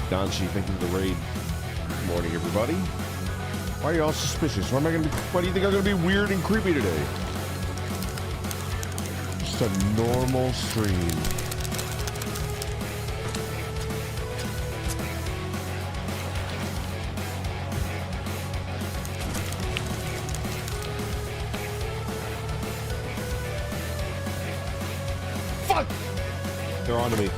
Donchi, thank you for the raid. Good morning, everybody. Why are you all suspicious? Why do you think I'm gonna be weird and creepy today? Just a normal stream. Fuck! They're on to me.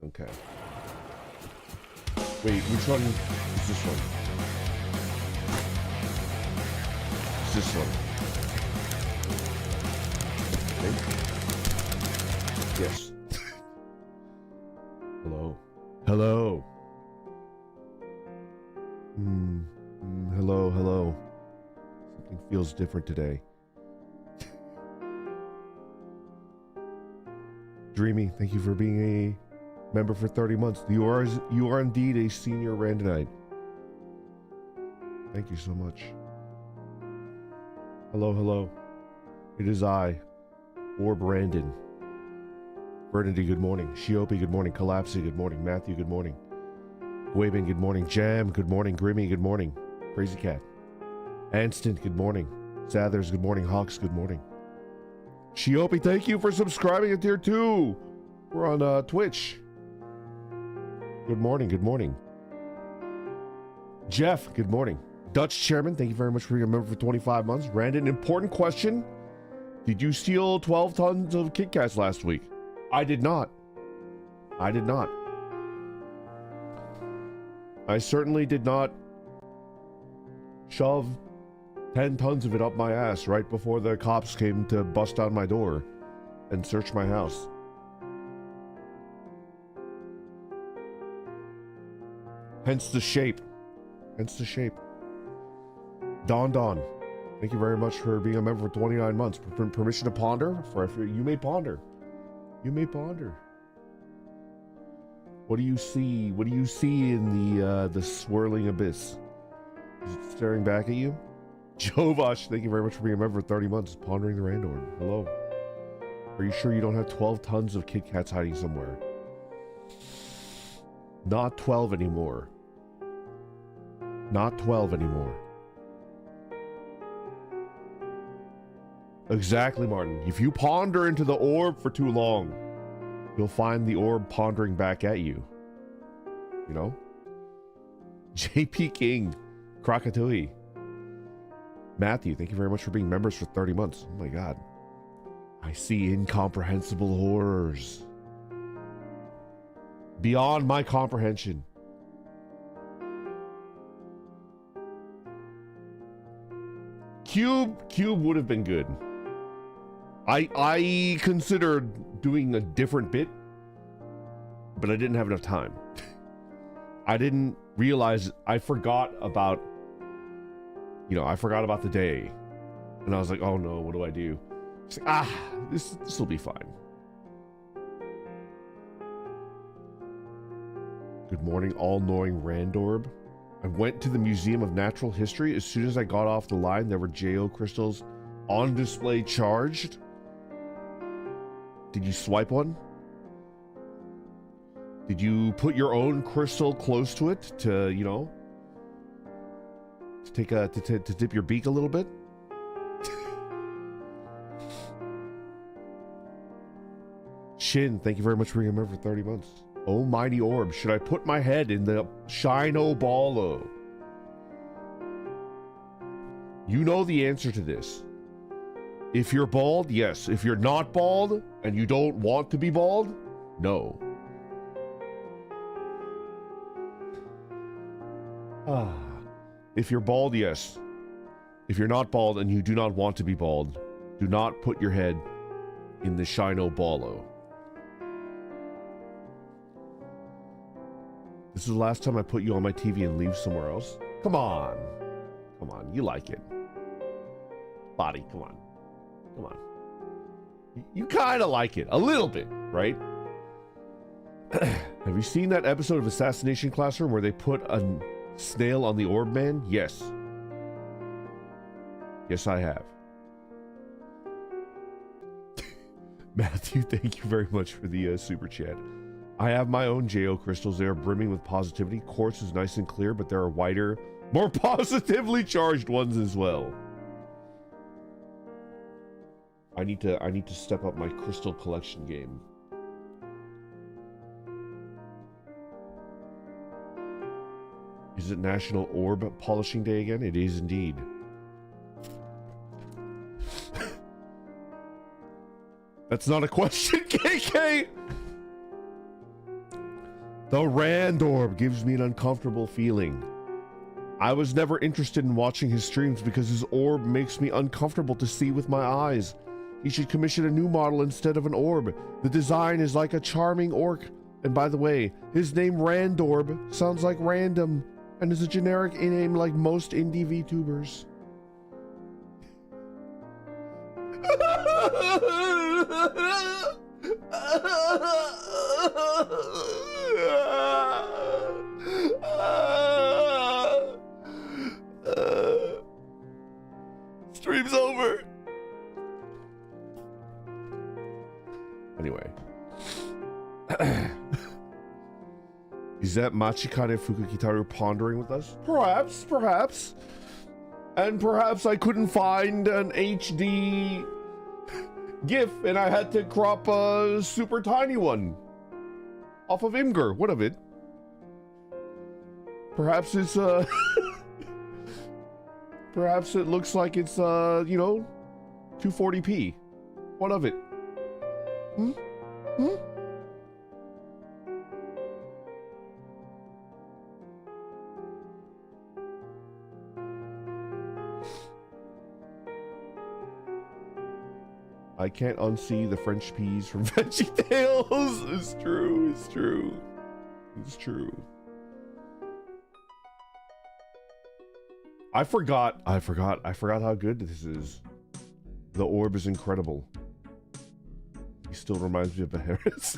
Okay. Wait, which one is this one? It's this one. Okay. Yes. Hello. Hello. Hello, hello. Something feels different today. Dreamy, thank you for being a member for 30 months. You are indeed a senior Randonite. Thank you so much. Hello, hello. It is I, or Brandon. Bernadette, good morning. Shiopi, good morning. Collapsy, good morning. Matthew, good morning. Gwabin, good morning. Jam, good morning. Grimmy, good morning. Crazy Cat. Anstant, good morning. Sathers, good morning. Hawks, good morning. Shiopi, thank you for subscribing at tier 2. We're on Twitch. Good morning, good morning. Jeff, good morning. Dutch Chairman, thank you very much for being a member for 25 months. Brandon, important question. Did you steal 12 tons of Kit Kats last week? I did not. I did not. I certainly did not shove 10 tons of it up my ass right before the cops came to bust down my door and search my house. Hence the shape. Hence the shape. Don Don, thank you very much for being a member for 29 months. Permission to ponder? You may ponder. You may ponder. What do you see? What do you see in the swirling abyss? Is it staring back at you? Jovash, thank you very much for being a member for 30 months. Pondering the Randorn. Hello. Are you sure you don't have 12 tons of Kit Kats hiding somewhere? Not 12 anymore. Not 12 anymore. Exactly, Martin. If you ponder into the orb for too long, you'll find the orb pondering back at you. You know? JP King. Krakatui. Matthew, thank you very much for being members for 30 months. Oh my god. I see incomprehensible horrors. Beyond my comprehension. Cube would have been good. I considered doing a different bit, but I didn't have enough time. I didn't realize I forgot about, I forgot about the day. And I was like, oh no, what do I do? It's like, this will be fine. Good morning, all-knowing Randorb. I went to the Museum of Natural History. As soon as I got off the line, there were JO crystals on display charged. Did you swipe one? Did you put your own crystal close to it to, to take to dip your beak a little bit? Shin, thank you very much for being a member for 30 months. Oh, mighty orb, should I put my head in the Shino Ballo? You know the answer to this. If you're bald, yes. If you're not bald and you don't want to be bald, no. If you're bald, yes. If you're not bald and you do not want to be bald, do not put your head in the Shino Ballo. This is the last time I put you on my TV and leave somewhere else. Come on. Come on, you like it. Body, come on. Come on. You kind of like it. A little bit, right? Have you seen that episode of Assassination Classroom where they put a snail on the orb man? Yes. Yes, I have. Matthew, thank you very much for the super chat. I have my own JO crystals. They are brimming with positivity. Quartz is nice and clear, but there are whiter, more positively charged ones as well. I need to step up my crystal collection game. Is it National Orb Polishing Day again? It is indeed. That's not a question, KK! The Rand Orb gives me an uncomfortable feeling. I was never interested in watching his streams because his orb makes me uncomfortable to see with my eyes. He should commission a new model instead of an orb. The design is like a charming orc. And by the way, his name Randorb sounds like random and is a generic name like most indie VTubers. Stream's over. Anyway. Is that Machikane Fukukitaru pondering with us? Perhaps, perhaps. And perhaps I couldn't find an HD GIF and I had to crop a super tiny one off of Imgur. What of it? Perhaps it's perhaps it looks like it's you know, 240p. What of it? Hmm? Hmm? I can't unsee the French peas from VeggieTales. It's true, it's true. It's true. I forgot how good this is. The orb is incredible. He still reminds me of Beharris.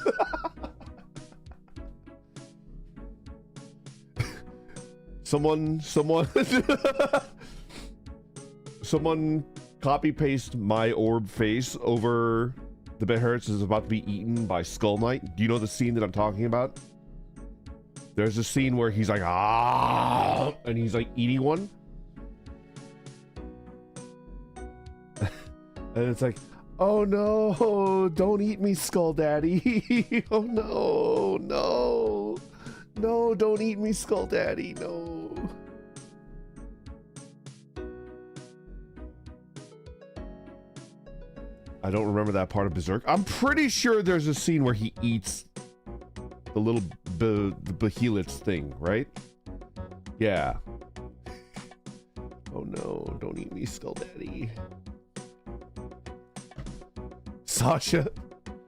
someone copy paste my orb face over the Beharris is about to be eaten by Skull Knight. Do you know the scene that I'm talking about? There's a scene where he's like, ah, and he's like eating one. And it's like, oh no, don't eat me, Skull Daddy. Oh no, no. No, don't eat me, Skull Daddy, no. I don't remember that part of Berserk. I'm pretty sure there's a scene where he eats the little the behemoth thing, right? Yeah. Oh no, don't eat me, Skull Daddy. Sasha,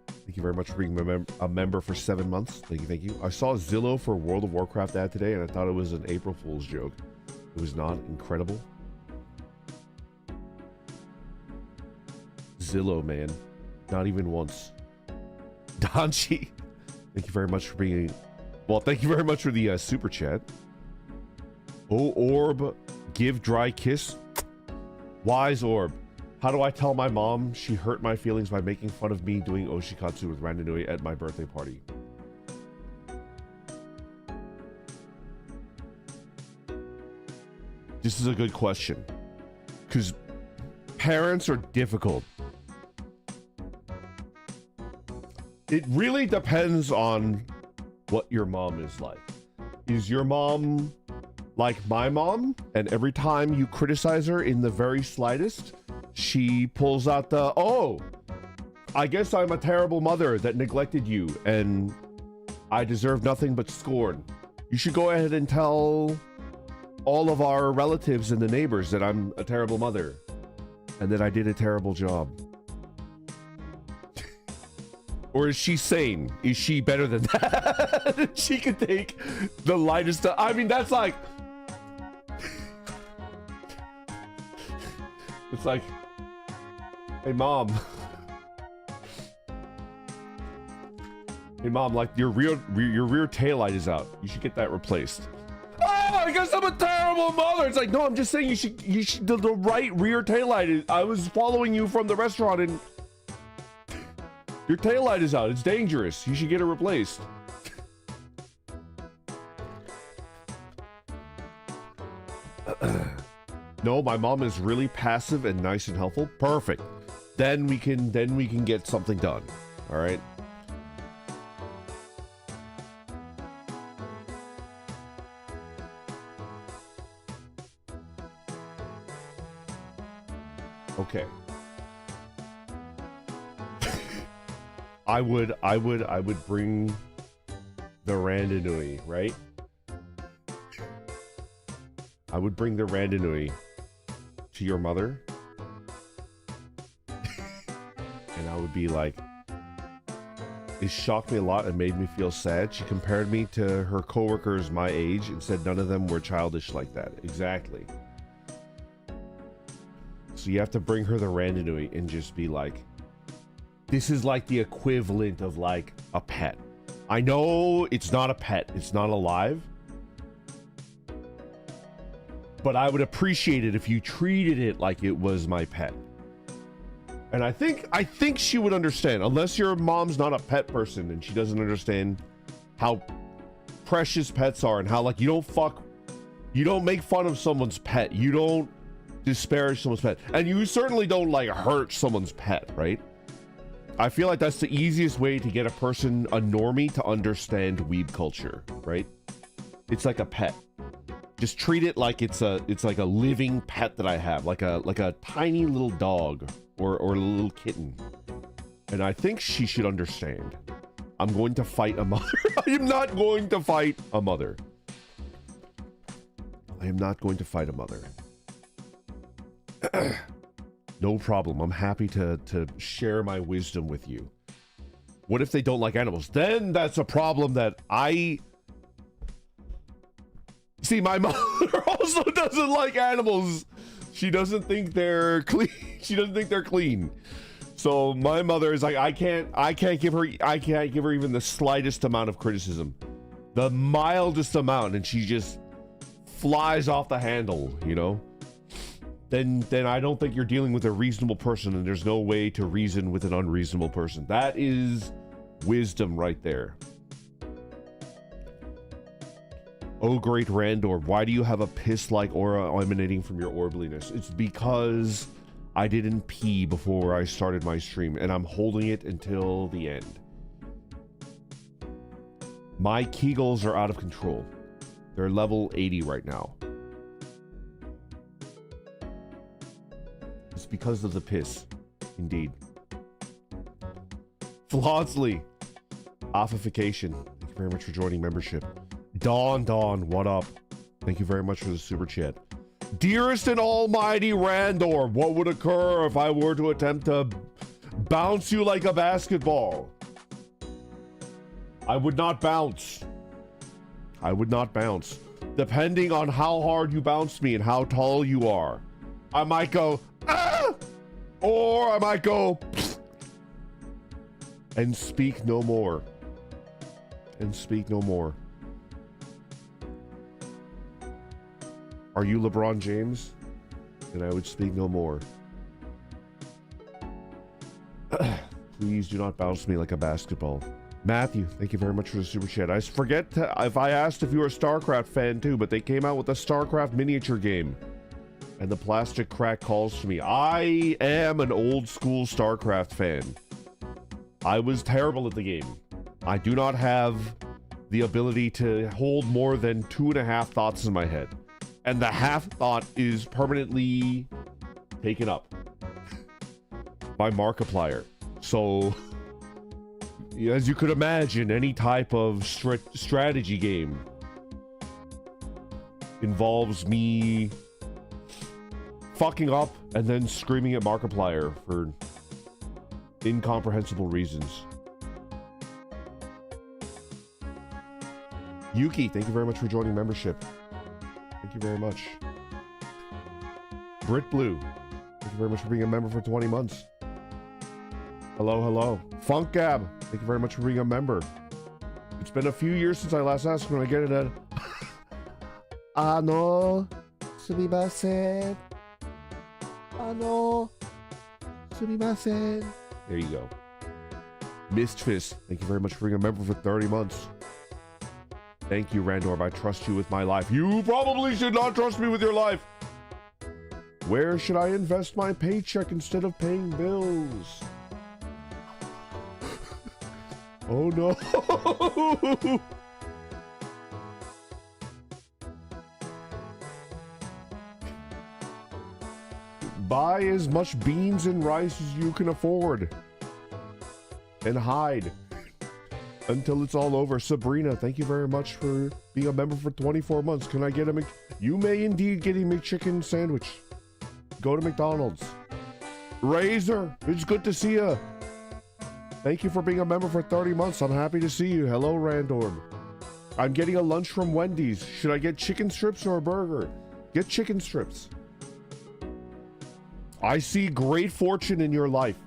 thank you very much for being a member for 7 months. Thank you, thank you. I saw Zillow for World of Warcraft ad today, and I thought it was an April Fool's joke. It was not. Incredible. Zillow, man. Not even once. Donchi, thank you very much for being... Well, thank you very much for the super chat. Oh, Orb, give dry kiss. Wise Orb. How do I tell my mom she hurt my feelings by making fun of me doing Oshikatsu with Randanui at my birthday party? This is a good question. Because parents are difficult. It really depends on what your mom is like. Is your mom like my mom, and every time you criticize her in the very slightest, she pulls out the, oh, I guess I'm a terrible mother that neglected you and I deserve nothing but scorn. You should go ahead and tell all of our relatives and the neighbors that I'm a terrible mother and that I did a terrible job. Or is she sane? Is she better than that? She could take the lightest stuff. I mean, that's like... It's like, hey, Mom. Hey, Mom, like, your rear taillight is out. You should get that replaced. Oh, I guess I'm a terrible mother. It's like, no, I'm just saying you should the right rear taillight. I was following you from the restaurant and your taillight is out. It's dangerous. You should get it replaced. No, my mom is really passive and nice and helpful. Perfect. Then we can get something done. All right. Okay. I would bring the Randonui, right? I would bring the Randonui to your mother. And I would be like, it shocked me a lot and made me feel sad. She compared me to her coworkers my age and said none of them were childish like that. Exactly. So you have to bring her the Randonui and just be like, this is like the equivalent of like a pet. I know it's not a pet, it's not alive, but I would appreciate it if you treated it like it was my pet. And I think she would understand, unless your mom's not a pet person and she doesn't understand how precious pets are and how, like, you don't make fun of someone's pet, you don't disparage someone's pet, and you certainly don't like hurt someone's pet, right? I feel like that's the easiest way to get a normie to understand weeb culture, right? It's like a pet. Just treat it like it's like a living pet that I have, like a tiny little dog or a little kitten. And I think she should understand. I'm going to fight a mother. I am not going to fight a mother. I am not going to fight a mother. No problem. I'm happy to share my wisdom with you. What if they don't like animals? Then that's a problem that I... See, my mother also doesn't like animals. She doesn't think they're clean. She doesn't think they're clean. So my mother is like, I can't give her even the slightest amount of criticism. The mildest amount, and she just flies off the handle, you know? Then I don't think you're dealing with a reasonable person, and there's no way to reason with an unreasonable person. That is wisdom right there. Oh, great Randor, why do you have a piss-like aura emanating from your orbliness? It's because I didn't pee before I started my stream, and I'm holding it until the end. My Kegels are out of control. They're level 80 right now. It's because of the piss. Indeed. Flawsley. Offification. Thank you very much for joining membership. Dawn, what up? Thank you very much for the super chat. Dearest and almighty Randor, what would occur if I were to attempt to bounce you like a basketball? I would not bounce. I would not bounce. Depending on how hard you bounce me and how tall you are. I might go, ah! Or I might go, and speak no more. And speak no more. Are you LeBron James? Then I would speak no more. Please do not bounce me like a basketball. Matthew, thank you very much for the super chat. I forget if I asked if you were a StarCraft fan too, but they came out with a StarCraft miniature game. And the plastic crack calls to me. I am an old school StarCraft fan. I was terrible at the game. I do not have the ability to hold more than 2.5 thoughts in my head. And the half thought is permanently taken up by Markiplier. So, as you could imagine, any type of strategy game involves me fucking up and then screaming at Markiplier for incomprehensible reasons. Yuki, thank you very much for joining membership. Thank you very much. Brit Blue, thank you very much for being a member for 20 months. Hello, hello. Funk Gab, thank you very much for being a member. It's been a few years since I last asked when I get it at... sumimasen. Sumimasen. There you go. Mistfist, thank you very much for being a member for 30 months. Thank you, Randorb. I trust you with my life. You probably should not trust me with your life. Where should I invest my paycheck instead of paying bills? Oh no. Buy as much beans and rice as you can afford. And hide until it's all over. Sabrina, thank you very much for being a member for 24 months. Can I get a You may indeed get a McChicken sandwich. Go to McDonald's. Razor, it's good to see you. Thank you for being a member for 30 months. I'm happy to see you. Hello, Randorb. I'm getting a lunch from Wendy's. Should I get chicken strips or a burger? Get chicken strips. I see great fortune in your life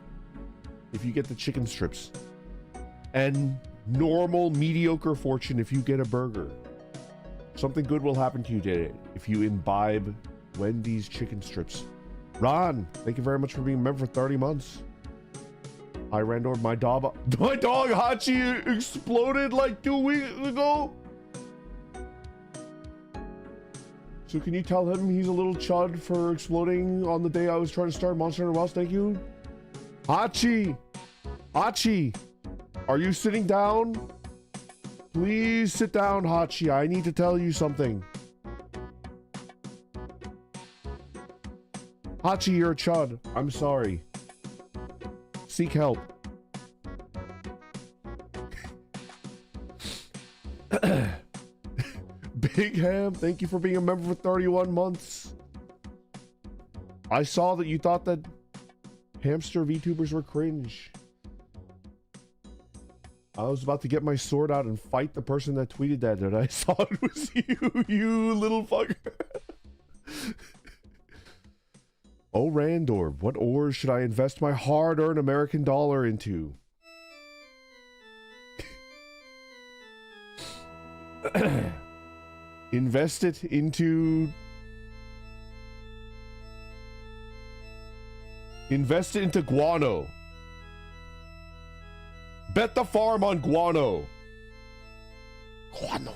if you get the chicken strips. And normal, mediocre fortune if you get a burger. Something good will happen to you today if you imbibe Wendy's chicken strips. Ron, thank you very much for being a member for 30 months. Hi, Randor. My dog Hachi exploded like 2 weeks ago. So can you tell him he's a little chud for exploding on the day I was trying to start Monster Hunter Wilds? Thank you. Hachi! Hachi! Are you sitting down? Please sit down, Hachi. I need to tell you something. Hachi, you're a chud. I'm sorry. Seek help. Big Ham, thank you for being a member for 31 months. I saw that you thought that hamster VTubers were cringe. I was about to get my sword out and fight the person that tweeted that, and I saw it was you, you little fucker. Oh, Randor, what ores should I invest my hard-earned American dollar into? Invest it into... Invest it into guano. Bet the farm on guano. Guano.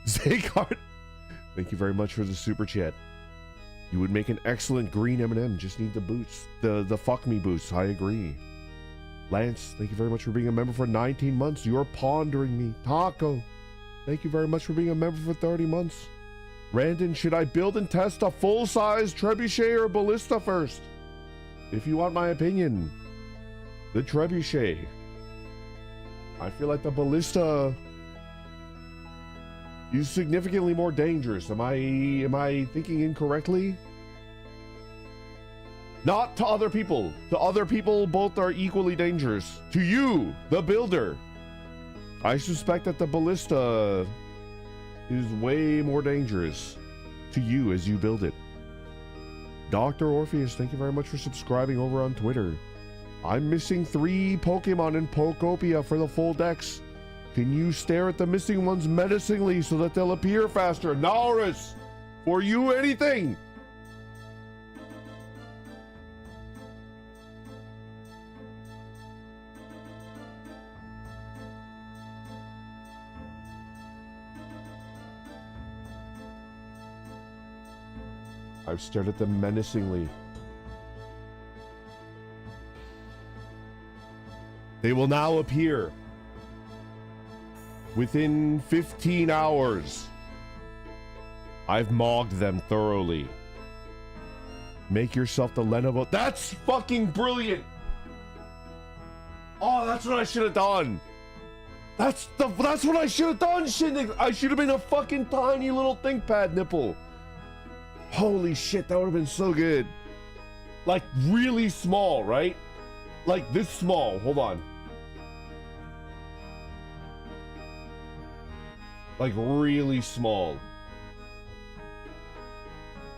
Zagart, thank you very much for the super chat. You would make an excellent green M&M. Just need the boots. The fuck me boots. I agree. Lance, thank you very much for being a member for 19 months. You're pondering me. Taco, thank you very much for being a member for 30 months. Randon, should I build and test a full-size trebuchet or ballista first? If you want my opinion, the trebuchet. I feel like the ballista is significantly more dangerous. Am I thinking incorrectly? Not to other people. To other people, both are equally dangerous. To you, the builder, I suspect that the ballista is way more dangerous to you as you build it. Dr. Orpheus, thank you very much for subscribing over on Twitter. I'm missing 3 Pokemon in Pokopia for the full dex. Can you stare at the missing ones menacingly so that they'll appear faster? Naurus, for you anything. I've stared at them menacingly. They will now appear within 15 hours. I've mogged them thoroughly. Make yourself the Lenovo. That's fucking brilliant. Oh, that's what I should have done. That's what I should have done, Shindig. I should have been a fucking tiny little ThinkPad nipple. Holy shit, that would have been so good. Like really small, right? Like this small. Hold on. Like really small.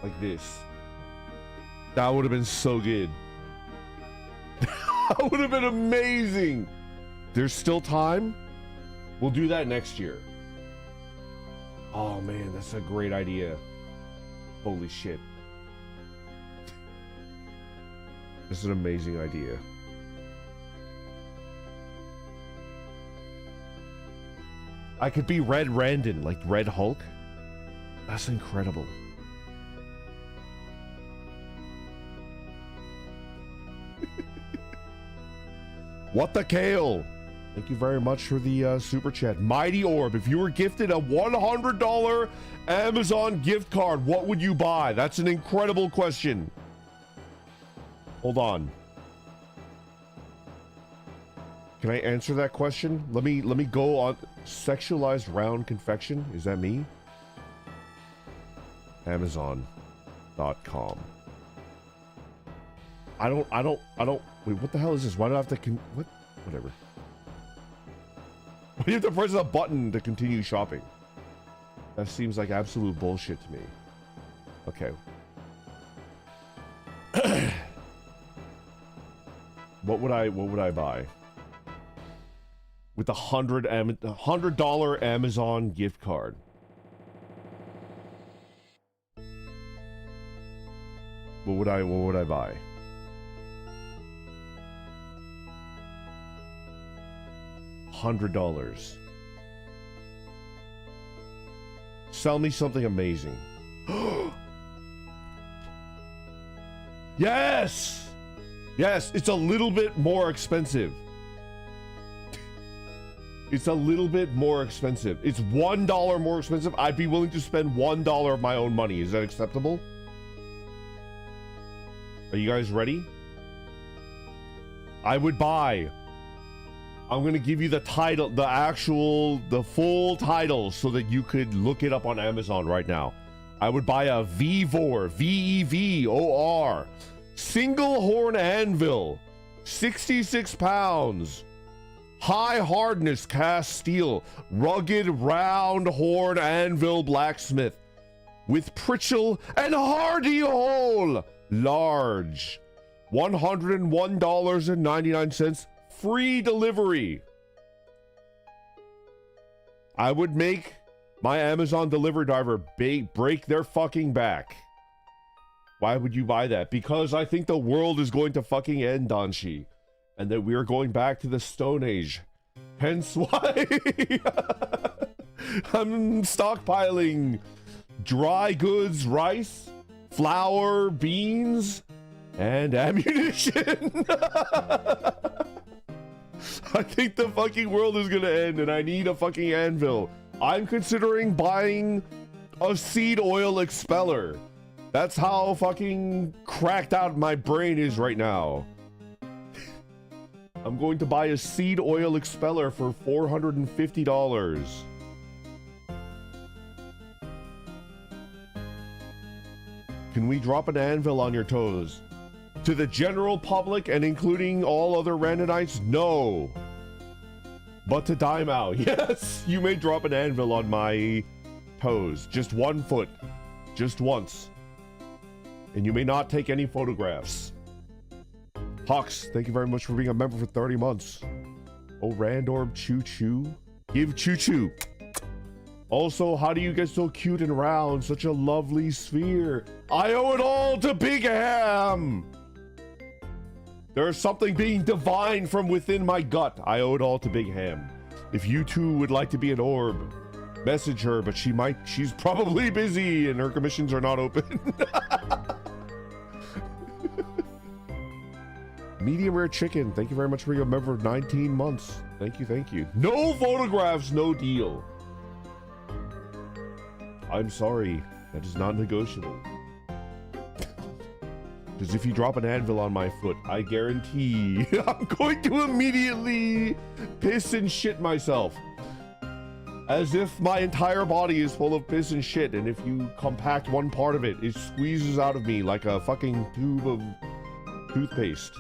Like this. That would have been so good. That would have been amazing. There's still time. We'll do that next year. Oh man, that's a great idea. Holy shit. This is an amazing idea. I could be Red Randon, like Red Hulk. That's incredible. What the kale? Thank you very much for the super chat. Mighty Orb, if you were gifted a $100 Amazon gift card, what would you buy? That's an incredible question. Hold on. Can I answer that question? Let me go on. Sexualized round confection, is that me? Amazon.com. I don't wait, what the hell is this? Why do I have to what? Whatever. Why do you have to press a button to continue shopping? That seems like absolute bullshit to me. Okay. What would I buy? With a $100 Amazon gift card. What would I buy? $100. Sell me something amazing. Yes! Yes, it's a little bit more expensive. It's a little bit more expensive. It's $1 more expensive. I'd be willing to spend $1 of my own money. Is that acceptable? Are you guys ready? I would buy. I'm going to give you the title, the full title so that you could look it up on Amazon right now. I would buy a Vevor, V-E-V-O-R, single horn anvil, 66 pounds. High hardness cast steel, rugged round horn anvil blacksmith with pritchel and hardy hole, large, $101.99, free delivery. I would make my Amazon delivery driver break their fucking back. Why would you buy that? Because I think the world is going to fucking end, Danshi. And that we are going back to the Stone Age. Hence why I'm stockpiling dry goods, rice, flour, beans, and ammunition. I think the fucking world is gonna end and I need a fucking anvil. I'm considering buying a seed oil expeller. That's how fucking cracked out my brain is right now. I'm going to buy a seed oil expeller for $450. Can we drop an anvil on your toes? To the general public and including all other Randonites, no. But to Daimao, yes, you may drop an anvil on my toes. Just 1 foot. Just once. And you may not take any photographs. Hawks, thank you very much for being a member for 30 months. Oh, Randorb Choo Choo. Give Choo Choo. Also, how do you get so cute and round? Such a lovely sphere. I owe it all to Big Ham. There's something being divine from within my gut. I owe it all to Big Ham. If you two would like to be an orb, message her, but she's probably busy and her commissions are not open. Medium rare chicken. Thank you very much for being a member of 19 months. Thank you, thank you. No photographs, no deal. I'm sorry. That is not negotiable. Because if you drop an anvil on my foot, I guarantee I'm going to immediately piss and shit myself. As if my entire body is full of piss and shit, and if you compact one part of it, it squeezes out of me like a fucking tube of toothpaste.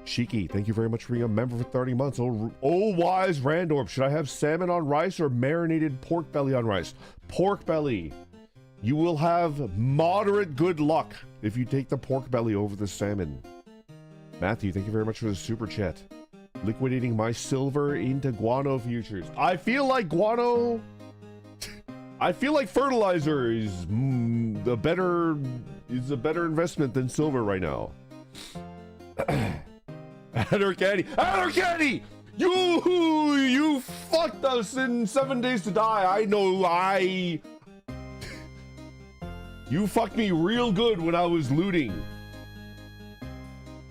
Shiki, thank you very much for being a member for 30 months. Oh, wise Randorp, should I have salmon on rice or marinated pork belly on rice? Pork belly. You will have moderate good luck if you take the pork belly over the salmon. Matthew, thank you very much for the super chat. Liquidating my silver into guano futures. I feel like guano... I feel like fertilizer is a better investment than silver right now. Adder Candy! Adder Candy! You fucked us in 7 days to die. I know, you fucked me real good when I was looting.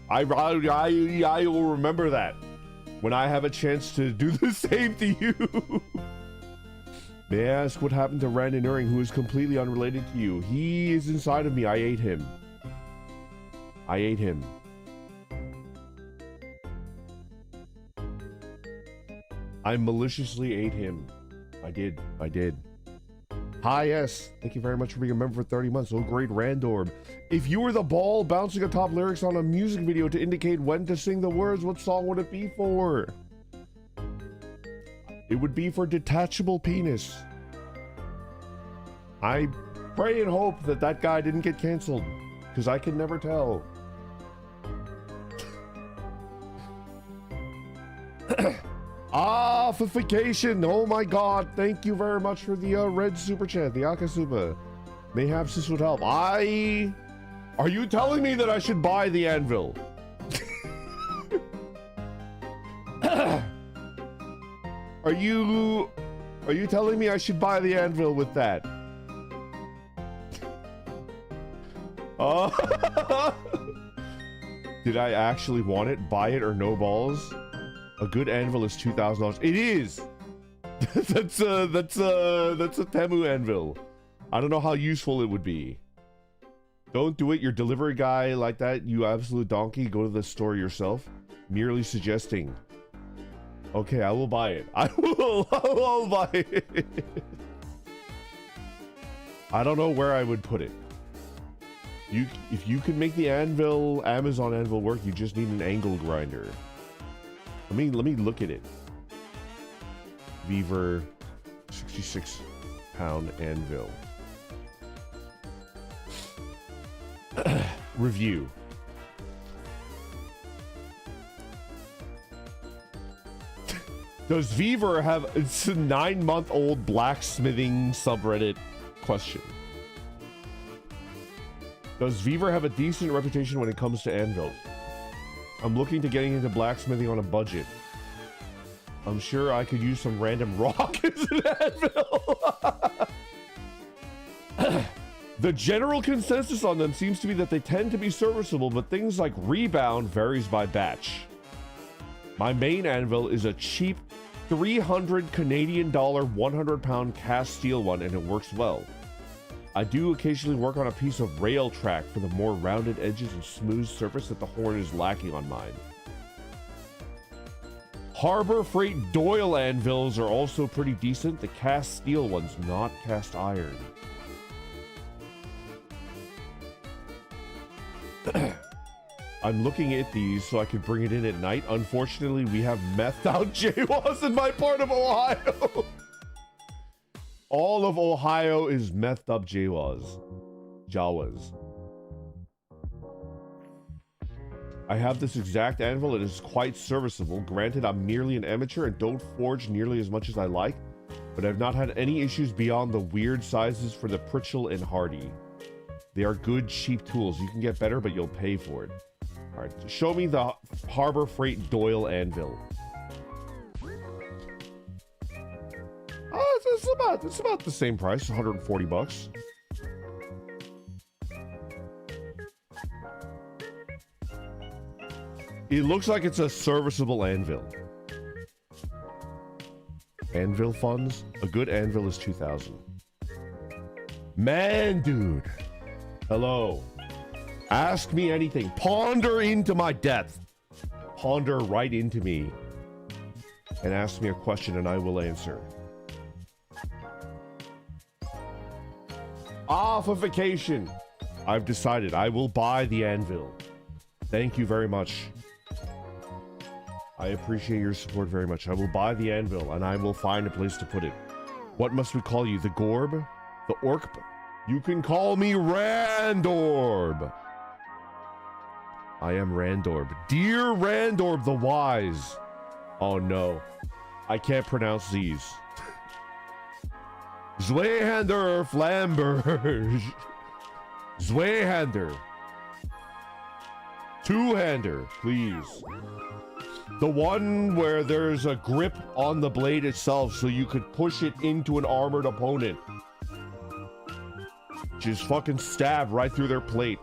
I will remember that when I have a chance to do the same to you. May I ask what happened to Randon Uring, who is completely unrelated to you? He is inside of me. I ate him. I ate him. I maliciously ate him. I did. I did. Hi, yes. Thank you very much for being a member for 30 months. Oh, great Randorb. If you were the ball bouncing atop lyrics on a music video to indicate when to sing the words, what song would it be for? It would be for Detachable Penis. I pray and hope that that guy didn't get canceled, because I can never tell. Affification! Oh my god, thank you very much for the red super chat, the Akasuba. Mayhaps this would help. Are you telling me that I should buy the anvil? Are you telling me I should buy the anvil with that? Did I actually want it? Buy it or no balls? A good anvil is $2,000. It is. That's a Temu anvil. I don't know how useful it would be. Don't do it. Your delivery guy like that, you absolute donkey. Go to the store yourself. Merely suggesting. Okay, I will buy it. I'll buy it. I don't know where I would put it. If you can make the anvil, Amazon anvil work, you just need an angle grinder. Let me look at it. Beaver 66-pound anvil. Review. Does Beaver have... It's a 9-month-old blacksmithing subreddit question. Does Beaver have a decent reputation when it comes to anvils? I'm looking to getting into blacksmithing on a budget. I'm sure I could use some random rock as an anvil. The general consensus on them seems to be that they tend to be serviceable, but things like rebound varies by batch. My main anvil is a cheap 300 Canadian dollar 100-pound cast steel one, and it works well. I do occasionally work on a piece of rail track for the more rounded edges and smooth surface that the horn is lacking on mine. Harbor Freight Doyle anvils are also pretty decent. The cast steel ones, not cast iron. I'm looking at these so I can bring it in at night. Unfortunately, we have methed out Jawas in my part of Ohio. All of Ohio is methed up Jawas. I have this exact anvil. It is quite serviceable. Granted, I'm merely an amateur and don't forge nearly as much as I like, but I've not had any issues beyond the weird sizes for the Pritchell and Hardy. They are good, cheap tools. You can get better, but you'll pay for it. All right, show me the Harbor Freight Doyle anvil. Oh, it's about the same price, 140 bucks. It looks like it's a serviceable anvil. Anvil funds? A good anvil is 2,000. Man, dude. Hello. Ask me anything. Ponder into my depth. Ponder right into me. And ask me a question and I will answer. Offification. I've decided I will buy the anvil. Thank you very much. I appreciate your support very much. I will buy the anvil and I will find a place to put it. What must we call you? The Gorb? The Orc? You can call me Randorb. I am Randorb. Dear Randorb the Wise. Oh no. I can't pronounce these. Zweihander Flamberge. Zweihander. Two-hander, please. The one where there's a grip on the blade itself so you could push it into an armored opponent. Just fucking stab right through their plate.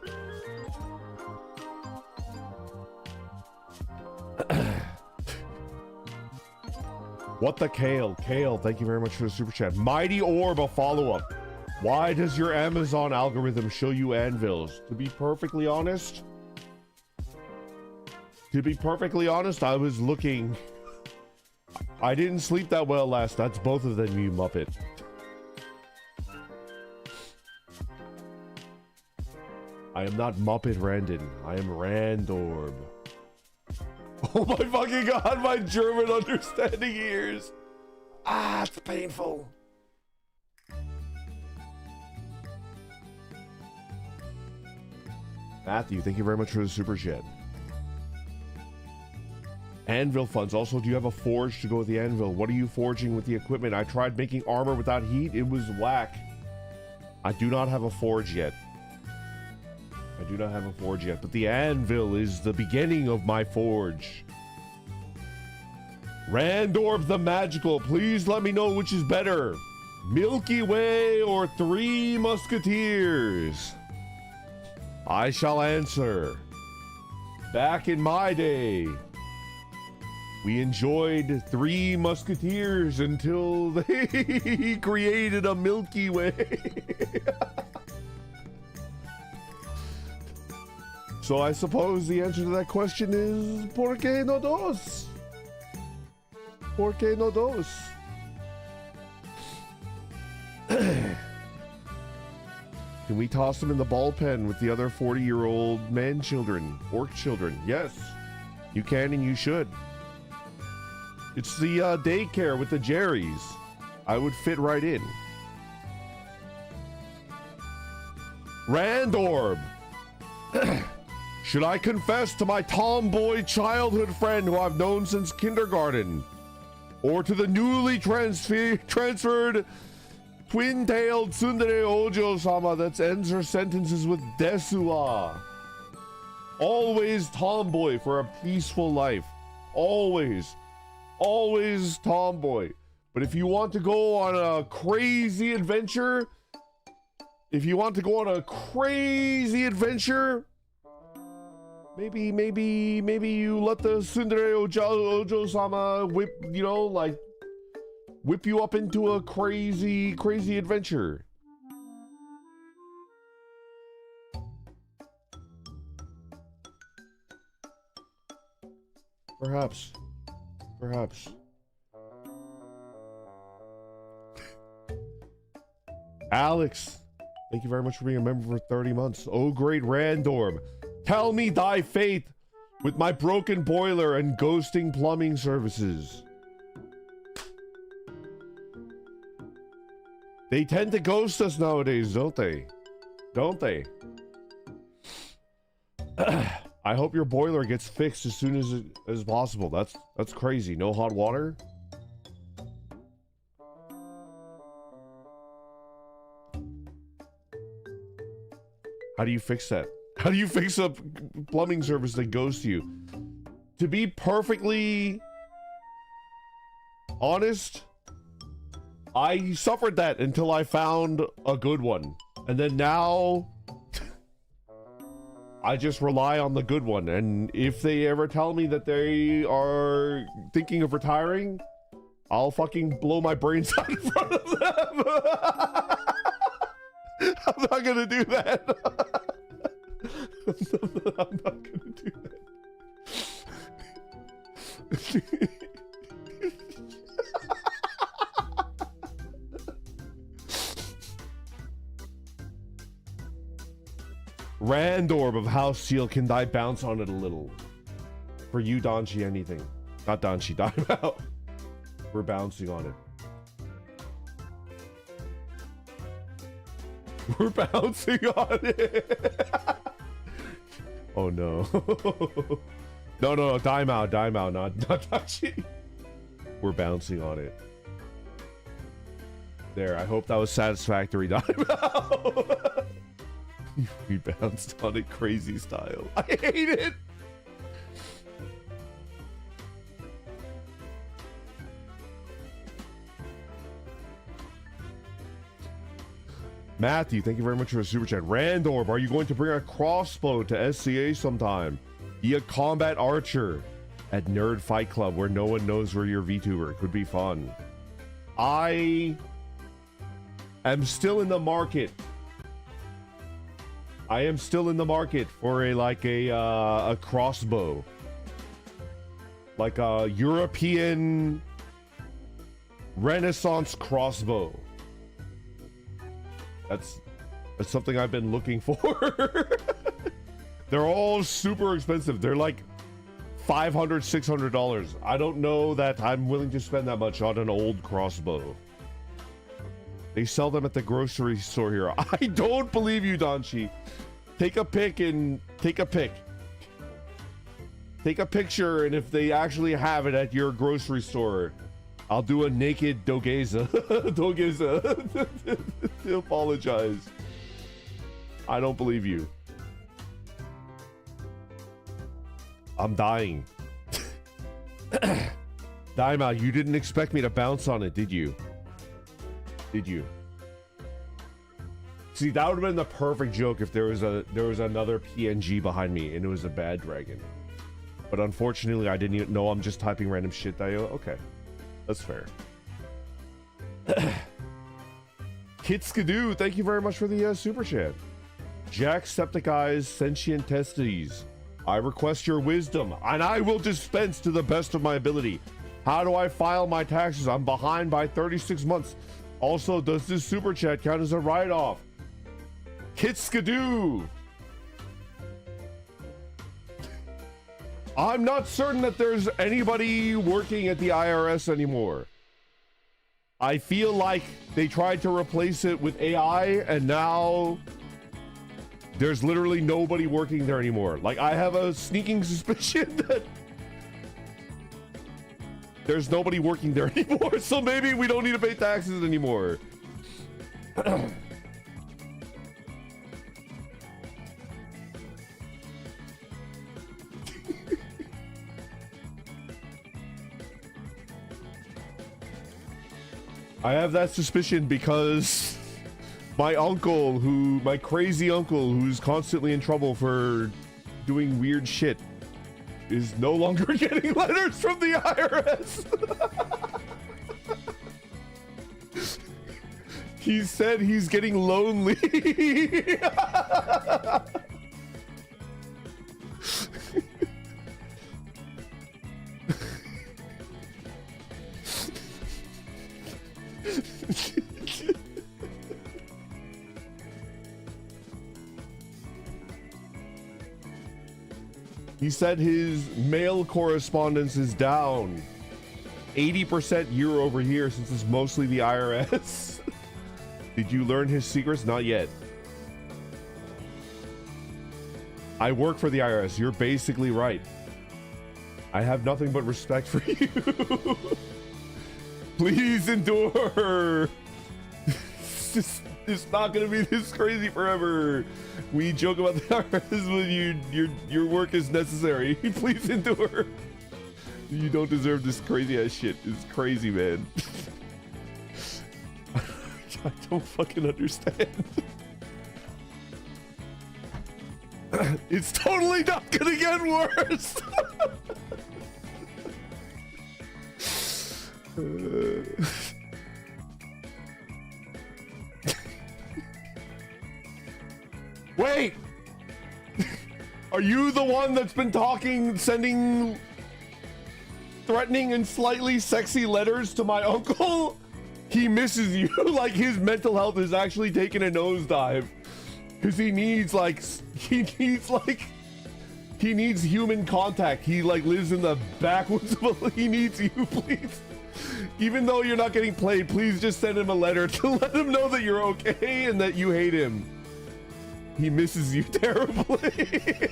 What the Kale? Kale, thank you very much for the super chat. Mighty Orb, a follow-up. Why does your Amazon algorithm show you anvils? To be perfectly honest, I was looking. I didn't sleep that well last. That's both of them, you muppet. I am not Muppet Randon. I am Randorb. Oh my fucking god, my German understanding ears. Ah, it's painful. Matthew, thank you very much for the super chat. Anvil funds. Also, do you have a forge to go with the anvil? What are you forging with the equipment? I tried making armor without heat. It was whack. I do not have a forge yet. But the anvil is the beginning of my forge. Randorb the Magical, please let me know which is better. Milky Way or Three Musketeers? I shall answer. Back in my day, we enjoyed Three Musketeers until they created a Milky Way. So I suppose the answer to that question is ¿Por qué no dos? ¿Por qué no dos? Can we toss them in the ball pen with the other 40-year-old man children, orc children? Yes, you can and you should. It's the daycare with the Jerrys. I would fit right in. Randorb. Should I confess to my tomboy childhood friend who I've known since kindergarten? Or to the newly transferred twin-tailed tsundere Ojo-sama that ends her sentences with desuwa? Always tomboy for a peaceful life. Always tomboy. But if you want to go on a crazy adventure, maybe you let the tsundere Ojo-sama whip you up into a crazy adventure. Perhaps. Alex, thank you very much for being a member for 30 months. Oh, great Randorb. Tell me thy fate with my broken boiler and ghosting plumbing services. They tend to ghost us nowadays, don't they? I hope your boiler gets fixed as soon as possible. That's crazy. No hot water? How do you fix that? How do you fix a plumbing service that ghosts you? To be perfectly honest, I suffered that until I found a good one. And then now I just rely on the good one, and if they ever tell me that they are thinking of retiring, I'll fucking blow my brains out in front of them. I'm not gonna do that. I'm not gonna do that. Randorb of House Seal, can I bounce on it a little? For you, Donchi, anything. Not Donchi, Dime Out. We're bouncing on it. We're bouncing on it. Oh no. No, Dime Out, not Donchi. We're bouncing on it. There, I hope that was satisfactory, Dime Out. We bounced on it crazy style. I hate it. Matthew, thank you very much for the super chat. Randorb, are you going to bring a crossbow to SCA sometime? Be a combat archer at Nerd Fight Club where no one knows we're your VTuber. Could be fun. I am still in the market. I am still in the market for a crossbow, like a European Renaissance crossbow. That's something I've been looking for. They're all super expensive. They're like $500, $600. I don't know that I'm willing to spend that much on an old crossbow. They sell them at the grocery store here. I don't believe you, Donchi. Take a pic and take a pic. Take a picture, and if they actually have it at your grocery store, I'll do a naked dogeza. Dogeza. To apologize. I don't believe you. I'm dying. Daima, you didn't expect me to bounce on it, did you? Did you? See, that would have been the perfect joke if there was another PNG behind me and it was a bad dragon. But unfortunately, I didn't even know. I'm just typing random shit. Okay, that's fair. Kitskadoo, thank you very much for the super chat. Jacksepticeye's sentient testes. I request your wisdom, and I will dispense to the best of my ability. How do I file my taxes? I'm behind by 36 months. Also, does this super chat count as a write-off? Kitskadoo. I'm not certain that there's anybody working at the IRS anymore. I feel like they tried to replace it with AI, and now there's literally nobody working there anymore. Like, I have a sneaking suspicion that there's nobody working there anymore, so maybe we don't need to pay taxes anymore. I have that suspicion because my crazy uncle who's constantly in trouble for doing weird shit is no longer getting letters from the IRS. He said he's getting lonely. He said his mail correspondence is down 80% year over year since it's mostly the IRS. Did you learn his secrets? Not yet. I work for the IRS. You're basically right. I have nothing but respect for you. Please endure. It's not gonna be this crazy forever. We joke about the IRS, but your work is necessary. Please endure. You don't deserve this crazy ass shit. It's crazy, man. I don't fucking understand. It's totally not gonna get worse. Wait! Are you the one that's been talking, sending threatening and slightly sexy letters to my uncle? He misses you. Like, his mental health is actually taking a nosedive. Because he needs human contact. He like lives in the backwoods. He needs you, please. Even though you're not getting played, please just send him a letter to let him know that you're okay and that you hate him. He misses you terribly.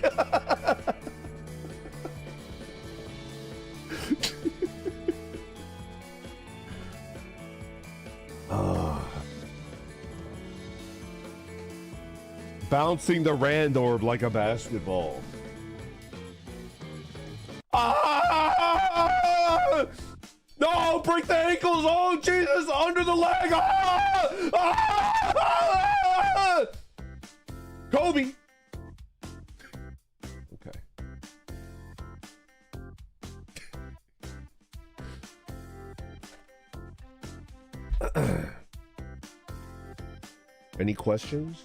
Bouncing the rand orb like a basketball. Ah! No, break the ankles! Oh, Jesus, under the leg! Ah! Ah! Kobe! Okay. Any questions?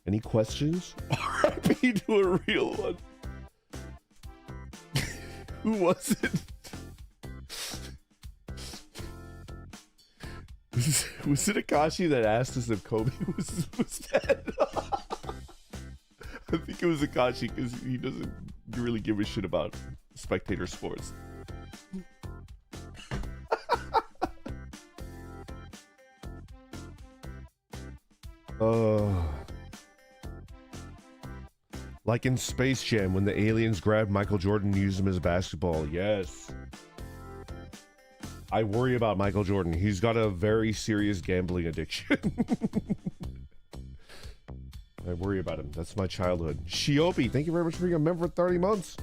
Any questions? RIP to a real one. Who was it? Was it Akashi that asked us if Kobe was dead? I think it was Akashi because he doesn't really give a shit about spectator sports. Like in Space Jam when the aliens grabbed Michael Jordan and used him as a basketball. Yes. I worry about Michael Jordan. He's got a very serious gambling addiction. I worry about him. That's my childhood. Shiopi, thank you very much for being a member for 30 months.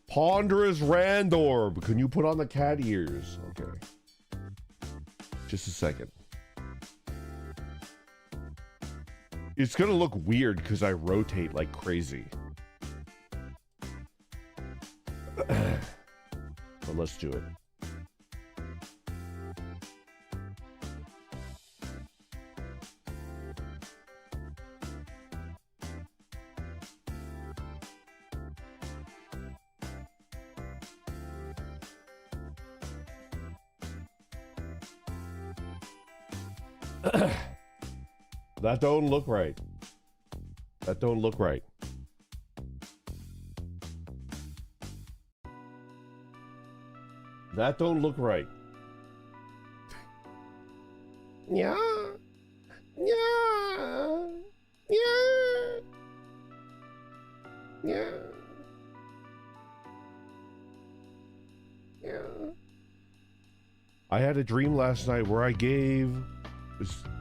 Ponderous Randorb. Can you put on the cat ears? Okay. Just a second. It's gonna look weird because I rotate like crazy. But let's do it. That don't look right. That don't look right. That don't look right. Yeah. Yeah. Yeah. Yeah. Yeah. I had a dream last night where I gave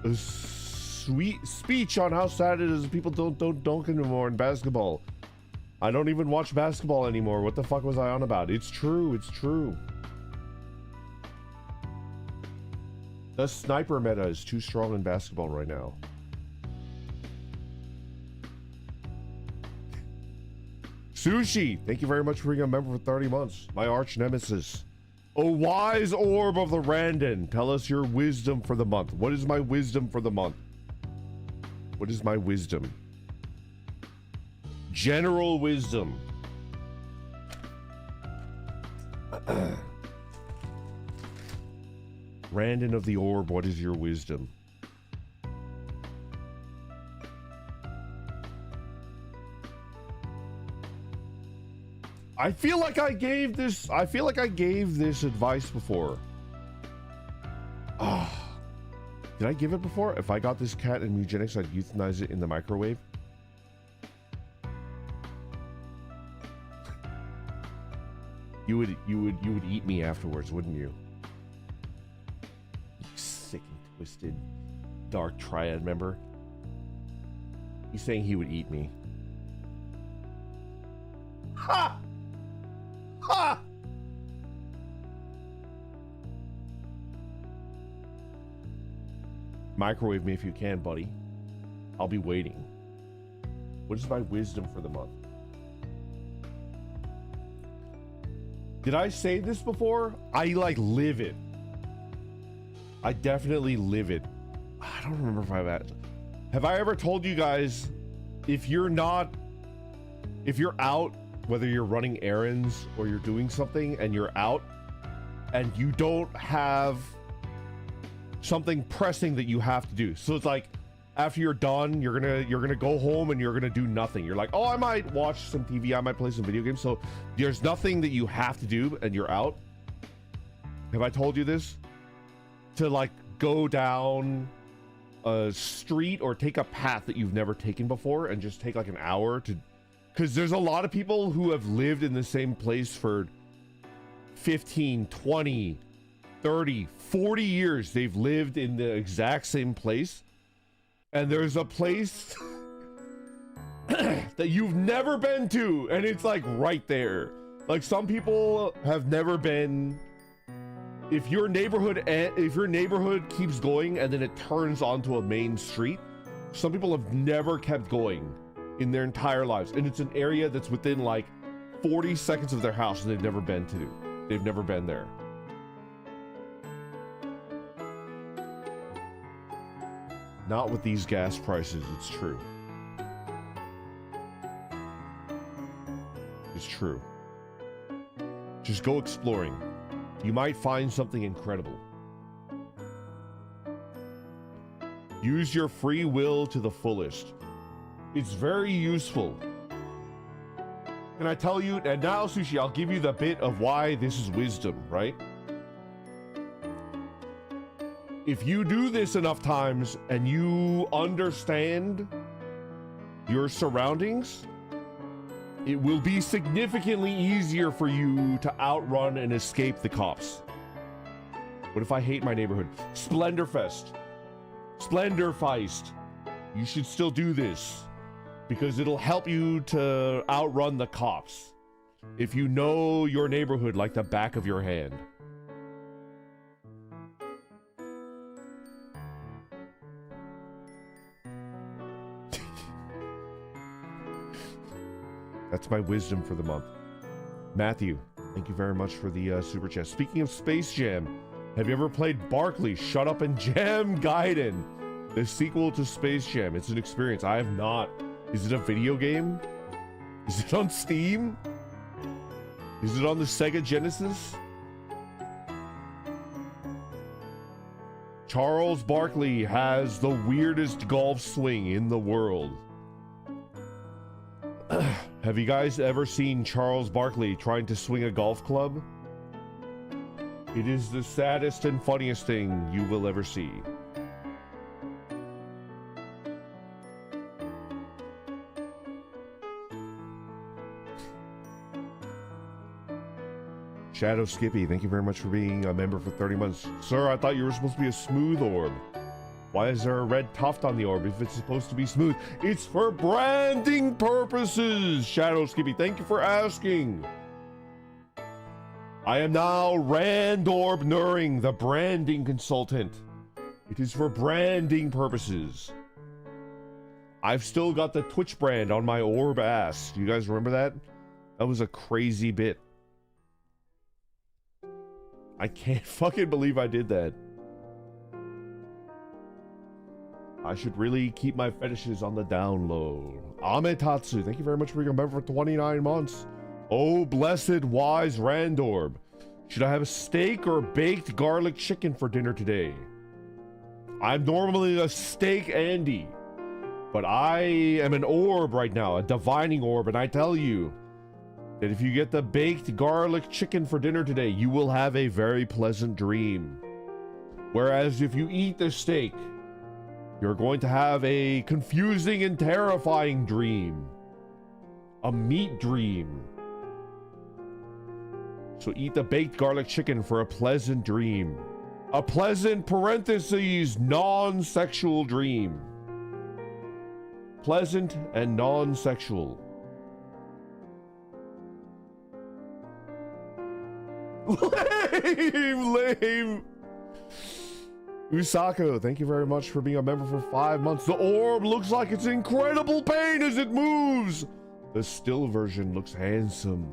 a sweet speech on how sad it is people don't anymore in basketball. I don't even watch basketball anymore. What the fuck was I on about? It's true. It's true. The sniper meta is too strong in basketball right now. Sushi, thank you very much for being a member for 30 months. My arch nemesis. O wise orb of the Randon, tell us your wisdom for the month. What is my wisdom for the month? What is my wisdom? General wisdom. Randon of the orb, what is your wisdom? I feel like I gave this advice before. Ah. Did I give it before? If I got this cat in eugenics, I'd euthanize it in the microwave. You would eat me afterwards, wouldn't you? You sick and twisted dark triad member. He's saying he would eat me. Ha! Ha! Microwave me if you can, buddy. I'll be waiting. What is my wisdom for the month? Did I say this before? I like live it. I definitely live it. I don't remember if I've had. Have I ever told you guys, if you're out, whether you're running errands or you're doing something and you're out and you don't have something pressing that you have to do. So it's like after you're done, you're gonna go home and you're gonna do nothing. You're like, oh, I might watch some TV, I might play some video games. So there's nothing that you have to do and you're out. Have I told you this? To like go down a street or take a path that you've never taken before and just take like an hour to, because there's a lot of people who have lived in the same place for 15, 20, 30, 40 years. They've lived in the exact same place. And there's a place that you've never been to, and it's like right there. Like some people have never been. If your neighborhood keeps going and then it turns onto a main street, some people have never kept going in their entire lives, and it's an area that's within like 40 seconds of their house, and they've never been there. Not with these gas prices, it's true. It's true. Just go exploring. You might find something incredible. Use your free will to the fullest. It's very useful. Can I tell you, and now Sushi, I'll give you the bit of why this is wisdom, right? If you do this enough times and you understand your surroundings, it will be significantly easier for you to outrun and escape the cops. What if I hate my neighborhood? Splendorfest. Splendorfeist. You should still do this because it'll help you to outrun the cops if you know your neighborhood like the back of your hand. That's my wisdom for the month. Matthew, thank you very much for the super chat. Speaking of Space Jam, have you ever played Barkley Shut Up and Jam Gaiden, the sequel to Space Jam? It's an experience. I have not. Is it a video game? Is it on Steam? Is it on the Sega Genesis? Charles Barkley has the weirdest golf swing in the world. Have you guys ever seen Charles Barkley trying to swing a golf club? It is the saddest and funniest thing you will ever see. Shadow Skippy, thank you very much for being a member for 30 months. Sir, I thought you were supposed to be a smooth orb. Why is there a red tuft on the orb if it's supposed to be smooth? It's for branding purposes! Shadow Skippy, thank you for asking. I am now Randorb Nuring, the branding consultant. It is for branding purposes. I've still got the Twitch brand on my orb ass. Do you guys remember that? That was a crazy bit. I can't fucking believe I did that. I should really keep my fetishes on the down low. Ametatsu, thank you very much for being a member for 29 months. Oh, blessed wise Randorb. Should I have a steak or baked garlic chicken for dinner today? I'm normally a steak Andy, but I am an orb right now, a divining orb, and I tell you that if you get the baked garlic chicken for dinner today, you will have a very pleasant dream. Whereas if you eat the steak, you're going to have a confusing and terrifying dream. A meat dream. So eat the baked garlic chicken for a pleasant dream. A pleasant parentheses non-sexual dream. Pleasant and non-sexual. Lame. Usako, thank you very much for being a member for 5 months. The orb looks like it's in incredible pain as it moves. The still version looks handsome.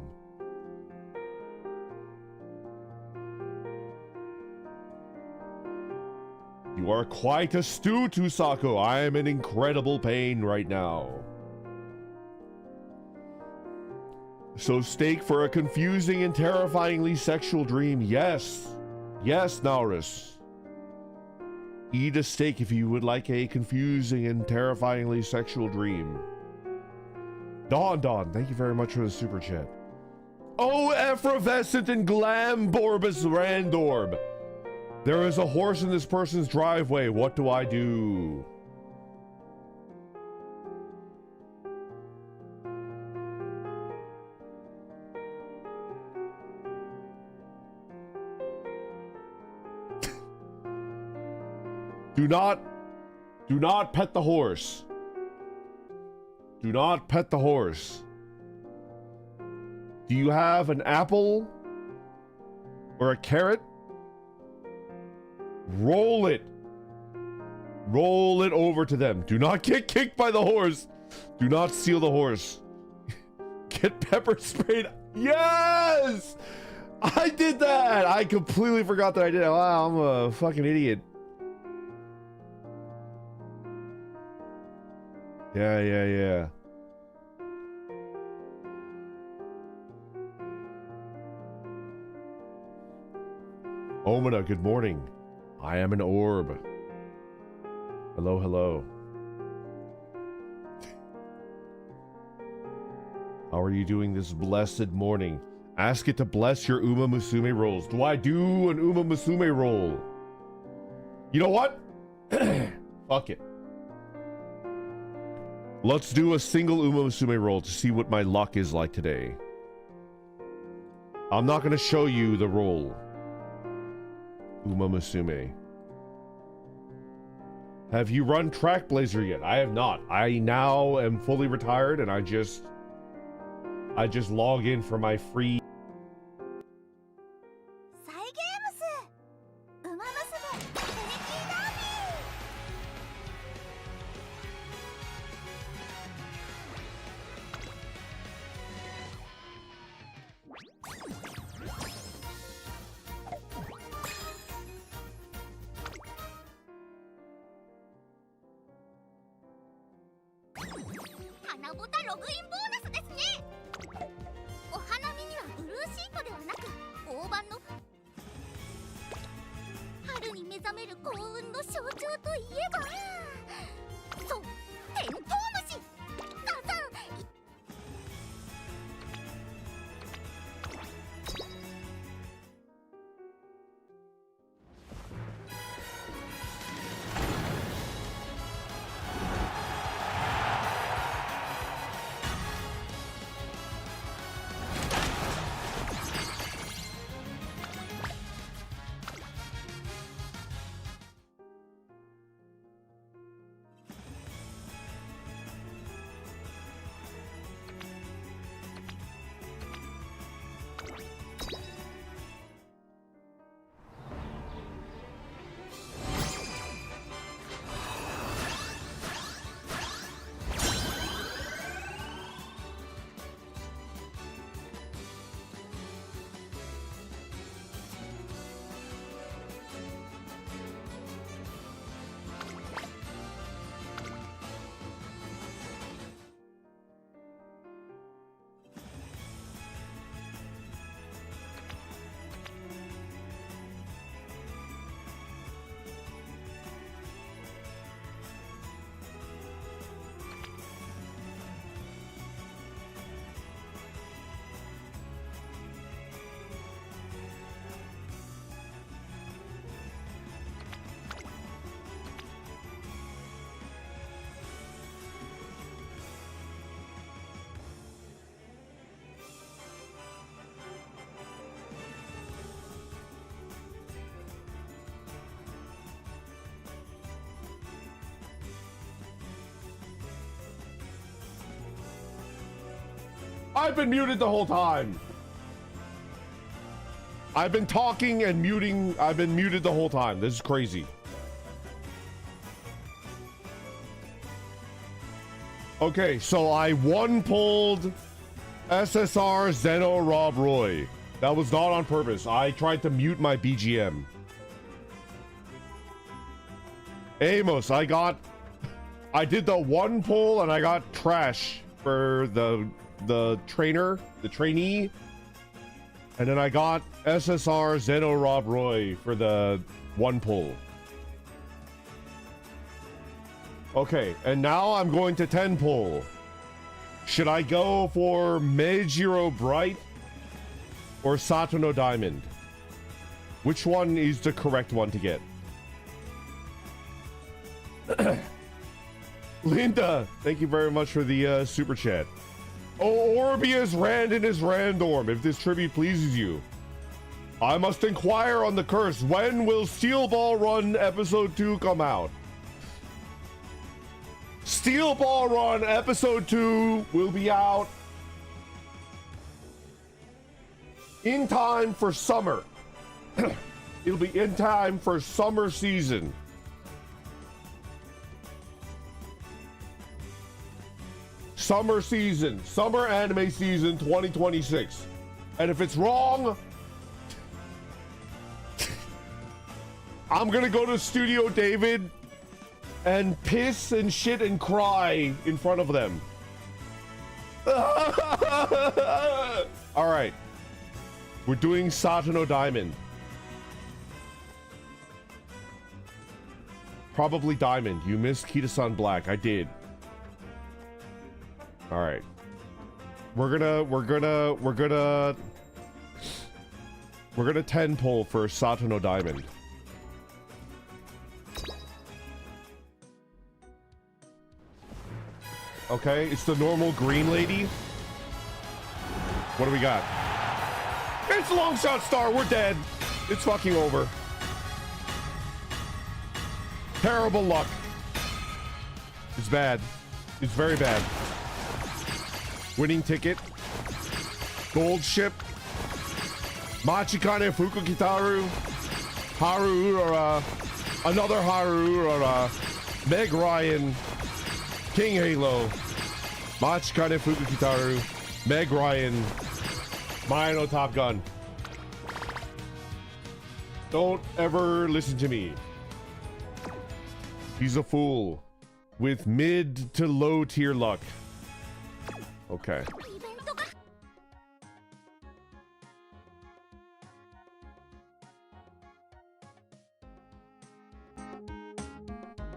You are quite astute, Usako. I am in incredible pain right now. So steak for a confusing and terrifyingly sexual dream. Yes. Yes, Naurus. Eat a steak if you would like a confusing and terrifyingly sexual dream. Dawn, thank you very much for the super chat. Oh, effervescent and glamborbous Randorb. There is a horse in this person's driveway. What do I do? Do not pet the horse. Do not pet the horse. Do you have an apple or a carrot? Roll it. Roll it over to them. Do not get kicked by the horse. Do not steal the horse. Get pepper sprayed. Yes! I did that. I completely forgot that I did it. Wow, I'm a fucking idiot. Yeah. Omina, good morning. I am an orb. Hello. How are you doing this blessed morning? Ask it to bless your Umamusume rolls. Do I do an Umamusume roll? You know what? Fuck it. Let's do a single Umamusume roll to see what my luck is like today. I'm not going to show you the roll. Umamusume. Have you run Track Blazer yet? I have not. I now am fully retired and I just log in for my free. I've been muted the whole time. I've been talking and muting. I've been muted the whole time. This is crazy. Okay, so I one pulled SSR Zeno Rob Roy. That was not on purpose. I tried to mute my BGM. Amos, I did the one pull and I got trash for the trainee. And then I got SSR Zeno Rob Roy for the one pull. Okay, and now I'm going to 10 pull. Should I go for Meijiro Bright or Satono Diamond? Which one is the correct one to get? Linda, thank you very much for the super chat. Oh, Orbius Randon is Randorm. If this tribute pleases you, I must inquire on the curse. When will Steel Ball Run episode 2 come out? Steel Ball Run episode 2 will be out in time for summer. It'll be in time for summer season. Summer season, summer anime season 2026. And if it's wrong, I'm gonna go to Studio David and piss and shit and cry in front of them. All right, we're doing Satono Diamond. Probably Diamond. You missed Kita-san Black. I did. All right, we're gonna 10 pull for Satono Diamond. Okay, it's the normal green lady. What do we got? It's Long Shot Star. We're dead. It's fucking over. Terrible luck. It's bad. It's very bad. Winning ticket. Gold ship. Machikane Fukukitaru. Haru Urara. Another Haru Urara. Meg Ryan. King Halo. Machikane Fukukitaru. Meg Ryan. Mino Top Gun. Don't ever listen to me. He's a fool. With mid to low tier luck. Okay.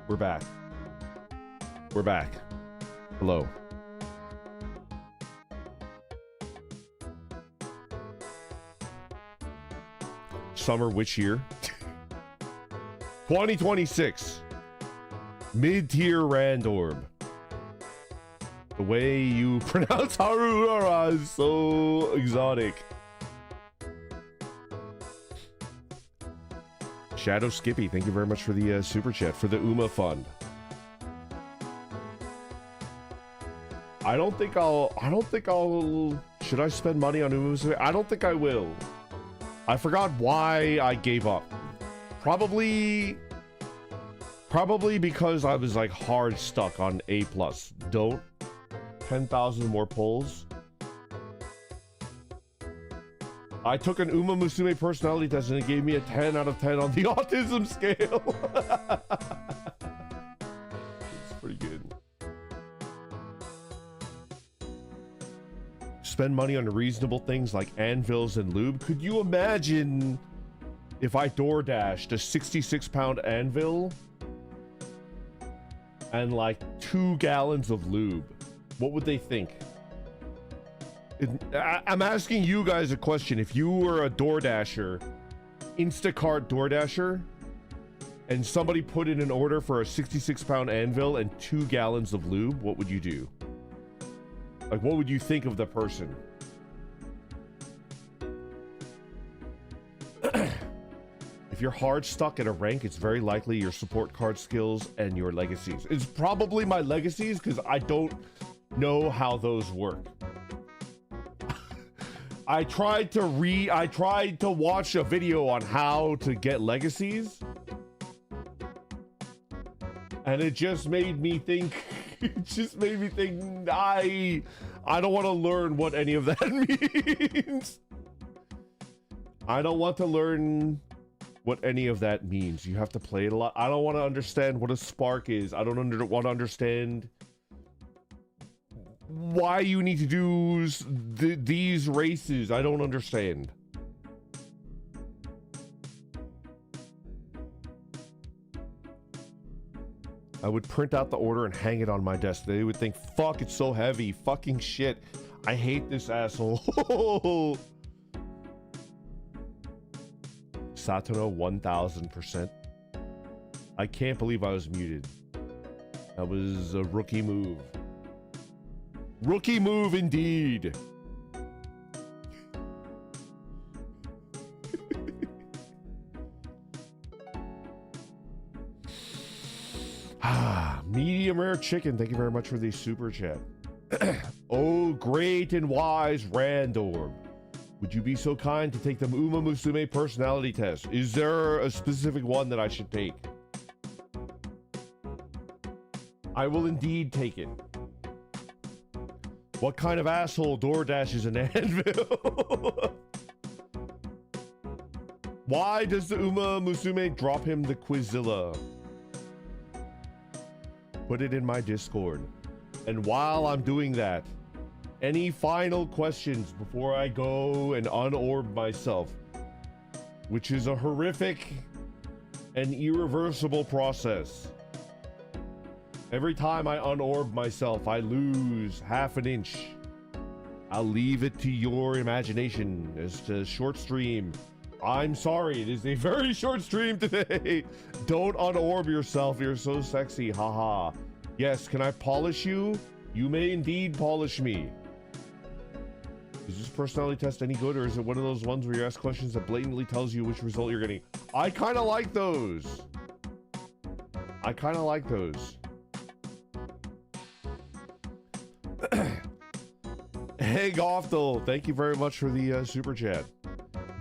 We're back. We're back. Hello. Summer which year? 2026. Mid-tier Randorb. The way you pronounce Harurara is so exotic. Shadow Skippy, thank you very much for the super chat for the Uma Fund. I don't think I'll. Should I spend money on Umamusume? I don't think I will. I forgot why I gave up. Probably because I was like hard stuck on A+. Don't. 10,000 more pulls. I took an Umamusume personality test and it gave me a 10 out of 10 on the autism scale. It's pretty good. Spend money on reasonable things like anvils and lube. Could you imagine if I DoorDashed a 66-pound anvil and like 2 gallons of lube? What would they think? I'm asking you guys a question. If you were a DoorDasher, Instacart DoorDasher, and somebody put in an order for a 66-pound anvil and 2 gallons of lube, what would you do? Like, what would you think of the person? If you're hard stuck at a rank, it's very likely your support card skills and your legacies. It's probably my legacies because I don't know how those work. I tried to watch a video on how to get legacies, and it just made me think It just made me think, I don't want to learn what any of that means. I don't want to learn what any of that means. You have to play it a lot. I don't want to understand what a spark is. I don't want to understand why you need to do these races. I don't understand. I would print out the order and hang it on my desk. They would think, fuck, it's so heavy. Fucking shit. I hate this asshole. Satono 1000%. I can't believe I was muted. That was a rookie move. Rookie move indeed. Medium rare chicken. Thank you very much for the super chat. Oh, great and wise Randorb. Would you be so kind to take the Umamusume personality test? Is there a specific one that I should take? I will indeed take it. What kind of asshole DoorDash is an Anvil? Why does the Umamusume drop him the Quizilla? Put it in my Discord. And while I'm doing that, any final questions before I go and unorb myself, which is a horrific and irreversible process. Every time I unorb myself, I lose half an inch. I'll leave it to your imagination as a short stream. I'm sorry, it is a very short stream today. Don't unorb yourself, you're so sexy, haha. Yes, can I polish you? You may indeed polish me. Is this personality test any good, or is it one of those ones where you ask questions that blatantly tells you which result you're getting? I kind of like those. I kind of like those. Hey, Goftel, thank you very much for the super chat.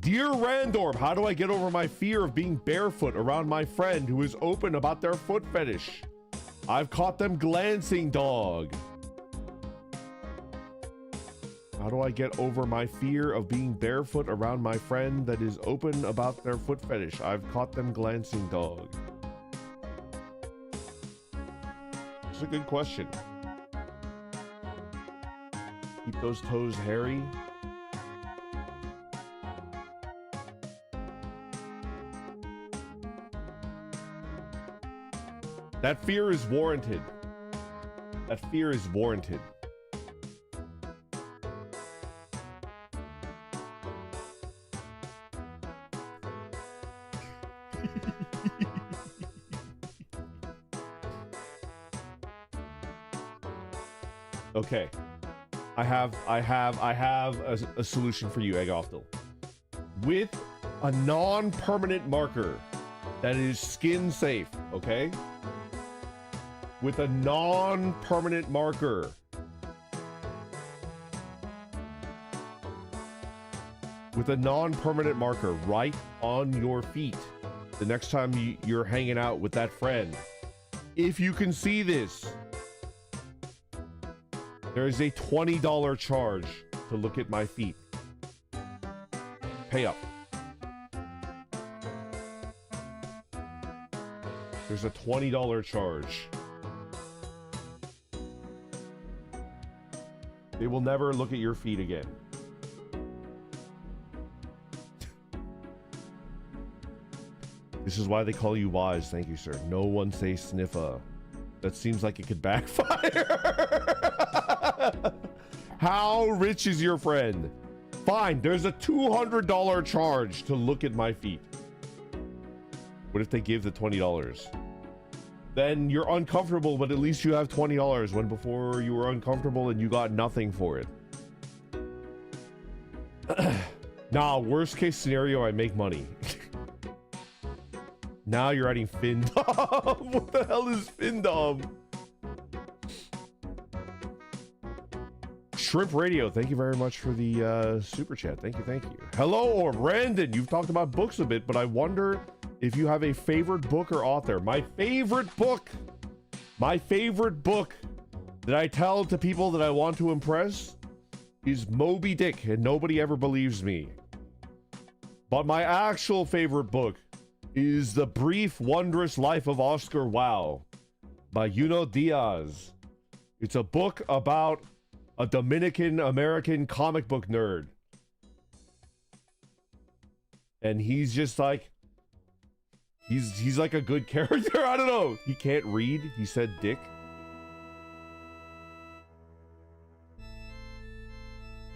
Dear Randorb, how do I get over my fear of being barefoot around my friend who is open about their foot fetish? I've caught them glancing, dog. How do I get over my fear of being barefoot around my friend that is open about their foot fetish? I've caught them glancing, dog. It's a good question. Keep those toes hairy. That fear is warranted. That fear is warranted. Okay. I have a solution for you, Eggoftel. With a non-permanent marker that is skin safe, okay? With a non-permanent marker. With a non-permanent marker right on your feet. The next time you're hanging out with that friend. If you can see this, there is a $20 charge to look at my feet. Pay up. There's a $20 charge. They will never look at your feet again. This is why they call you wise. Thank you, sir. No one say sniffa. That seems like it could backfire. How rich is your friend? Fine, there's a $200 charge to look at my feet. What if they give the $20? Then you're uncomfortable, but at least you have $20 when before you were uncomfortable and you got nothing for it. Nah, worst case scenario, I make money. Now you're adding Findom. What the hell is Findom? Shrimp Radio, thank you very much for the super chat. Thank you, thank you. Hello, Brandon. You've talked about books a bit, but I wonder if you have a favorite book or author. My favorite book that I tell to people that I want to impress is Moby Dick, and nobody ever believes me. But my actual favorite book is The Brief Wondrous Life of Oscar Wilde by Junot Diaz. It's a book about a Dominican American comic book nerd. And he's just like, he's like a good character. I don't know. He can't read. He said dick.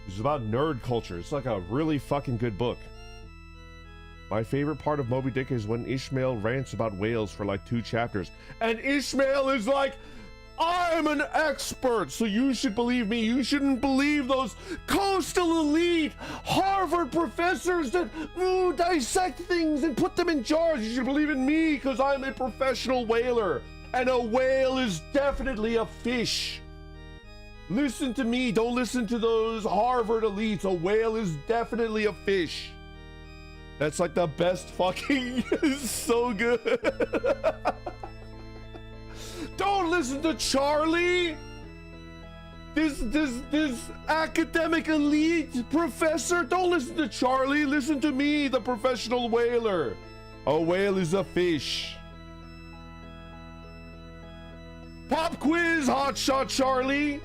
It's about nerd culture. It's like a really fucking good book. My favorite part of Moby Dick is when Ishmael rants about whales for like 2 chapters. And Ishmael is like, I'm an expert, so you should believe me. You shouldn't believe those coastal elite Harvard professors that dissect things and put them in jars. You should believe in me because I'm a professional whaler. And a whale is definitely a fish. Listen to me. Don't listen to those Harvard elites. A whale is definitely a fish. That's like the best fucking... It's so good. Don't listen to Charlie. This academic elite professor. Don't listen to Charlie. Listen to me, the professional whaler. A whale is a fish. Pop quiz, hotshot Charlie.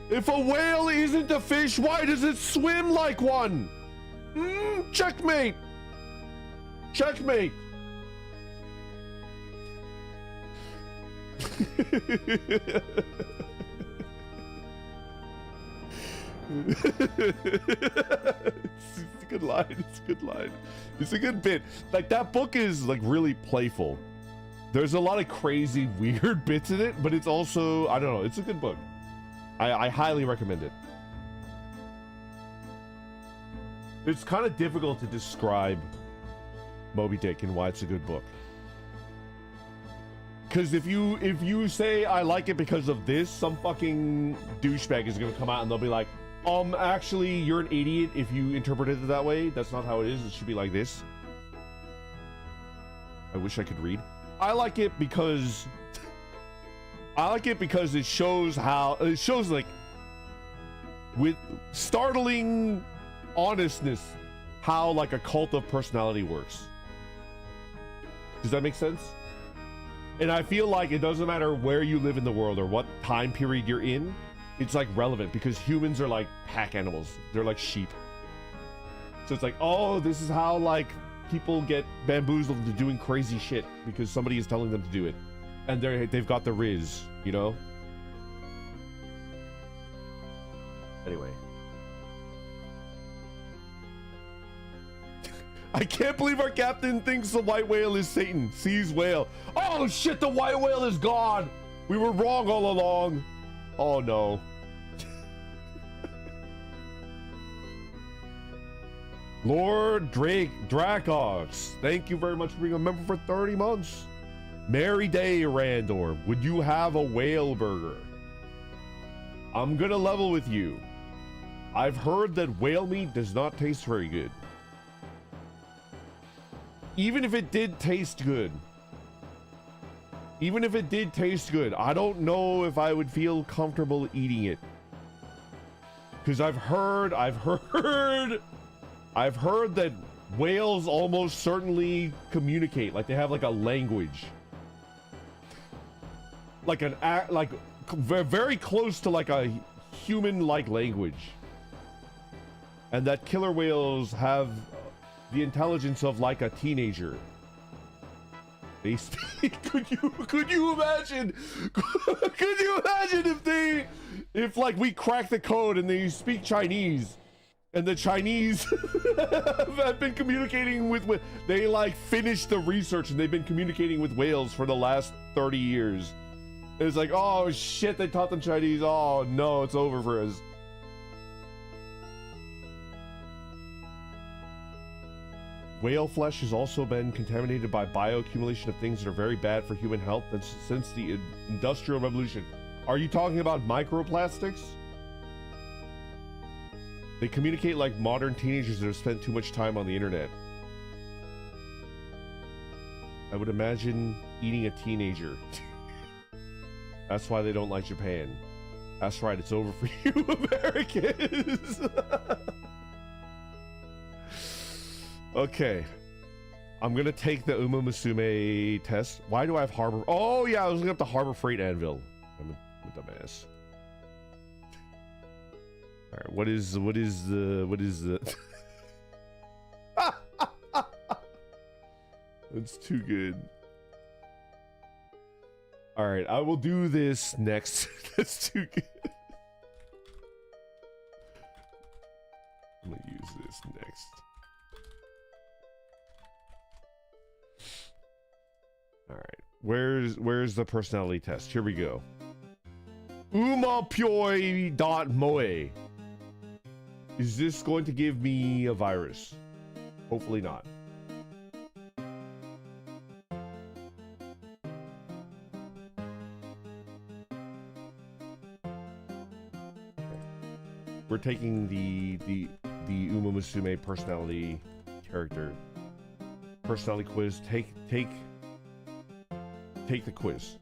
If a whale isn't a fish, why does it swim like one? Checkmate. Checkmate. It's a good line. It's a good line. It's a good bit. Like, that book is like really playful. There's a lot of crazy weird bits in it, but it's also, I don't know, it's a good book. I highly recommend it. It's kind of difficult to describe Moby Dick and why it's a good book. Because if you say I like it because of this, some fucking douchebag is gonna come out and they'll be like, actually, you're an idiot if you interpreted it that way. That's not how it is. It should be like this. I wish I could read. I like it because it shows like with startling honestness how like a cult of personality works. Does that make sense? And I feel like it doesn't matter where you live in the world or what time period you're in, it's like relevant because humans are like pack animals. They're like sheep. So it's like, oh, this is how like people get bamboozled into doing crazy shit because somebody is telling them to do it. And they've got the riz, you know? Anyway. I can't believe our captain thinks the white whale is Satan. Sees whale. Oh shit, the white whale is gone. We were wrong all along. Oh no. Lord Dracos, thank you very much for being a member for 30 months. Merry day, Randor. Would you have a whale burger? I'm gonna level with you. I've heard that whale meat does not taste very good. Even if it did taste good, I don't know if I would feel comfortable eating it. Because I've heard that whales almost certainly communicate, like they have like a language. Like very close to like a human-like language. And that killer whales have the intelligence of like a teenager. They speak. Could you imagine? Could you imagine if like we crack the code and they speak Chinese, and the Chinese have been communicating with they like finished the research and they've been communicating with whales for the last 30 years. And it's like, oh shit, they taught them Chinese. Oh no, it's over for us. Whale flesh has also been contaminated by bioaccumulation of things that are very bad for human health since the Industrial Revolution. Are you talking about microplastics? They communicate like modern teenagers that have spent too much time on the internet. I would imagine eating a teenager. That's why they don't like Japan. That's right, it's over for you Americans. Okay. I'm gonna take the Umamusume test. Why do I have Harbor? Oh yeah, I was looking up the Harbor Freight Anvil. I'm a dumbass. Alright, what is the That's too good. Alright, I will do this next. That's too good. I'm gonna use this next. Alright, where's the personality test? Here we go. Umamusume.moe. Is this going to give me a virus? Hopefully not. We're taking the Umamusume personality quiz. Take the quiz.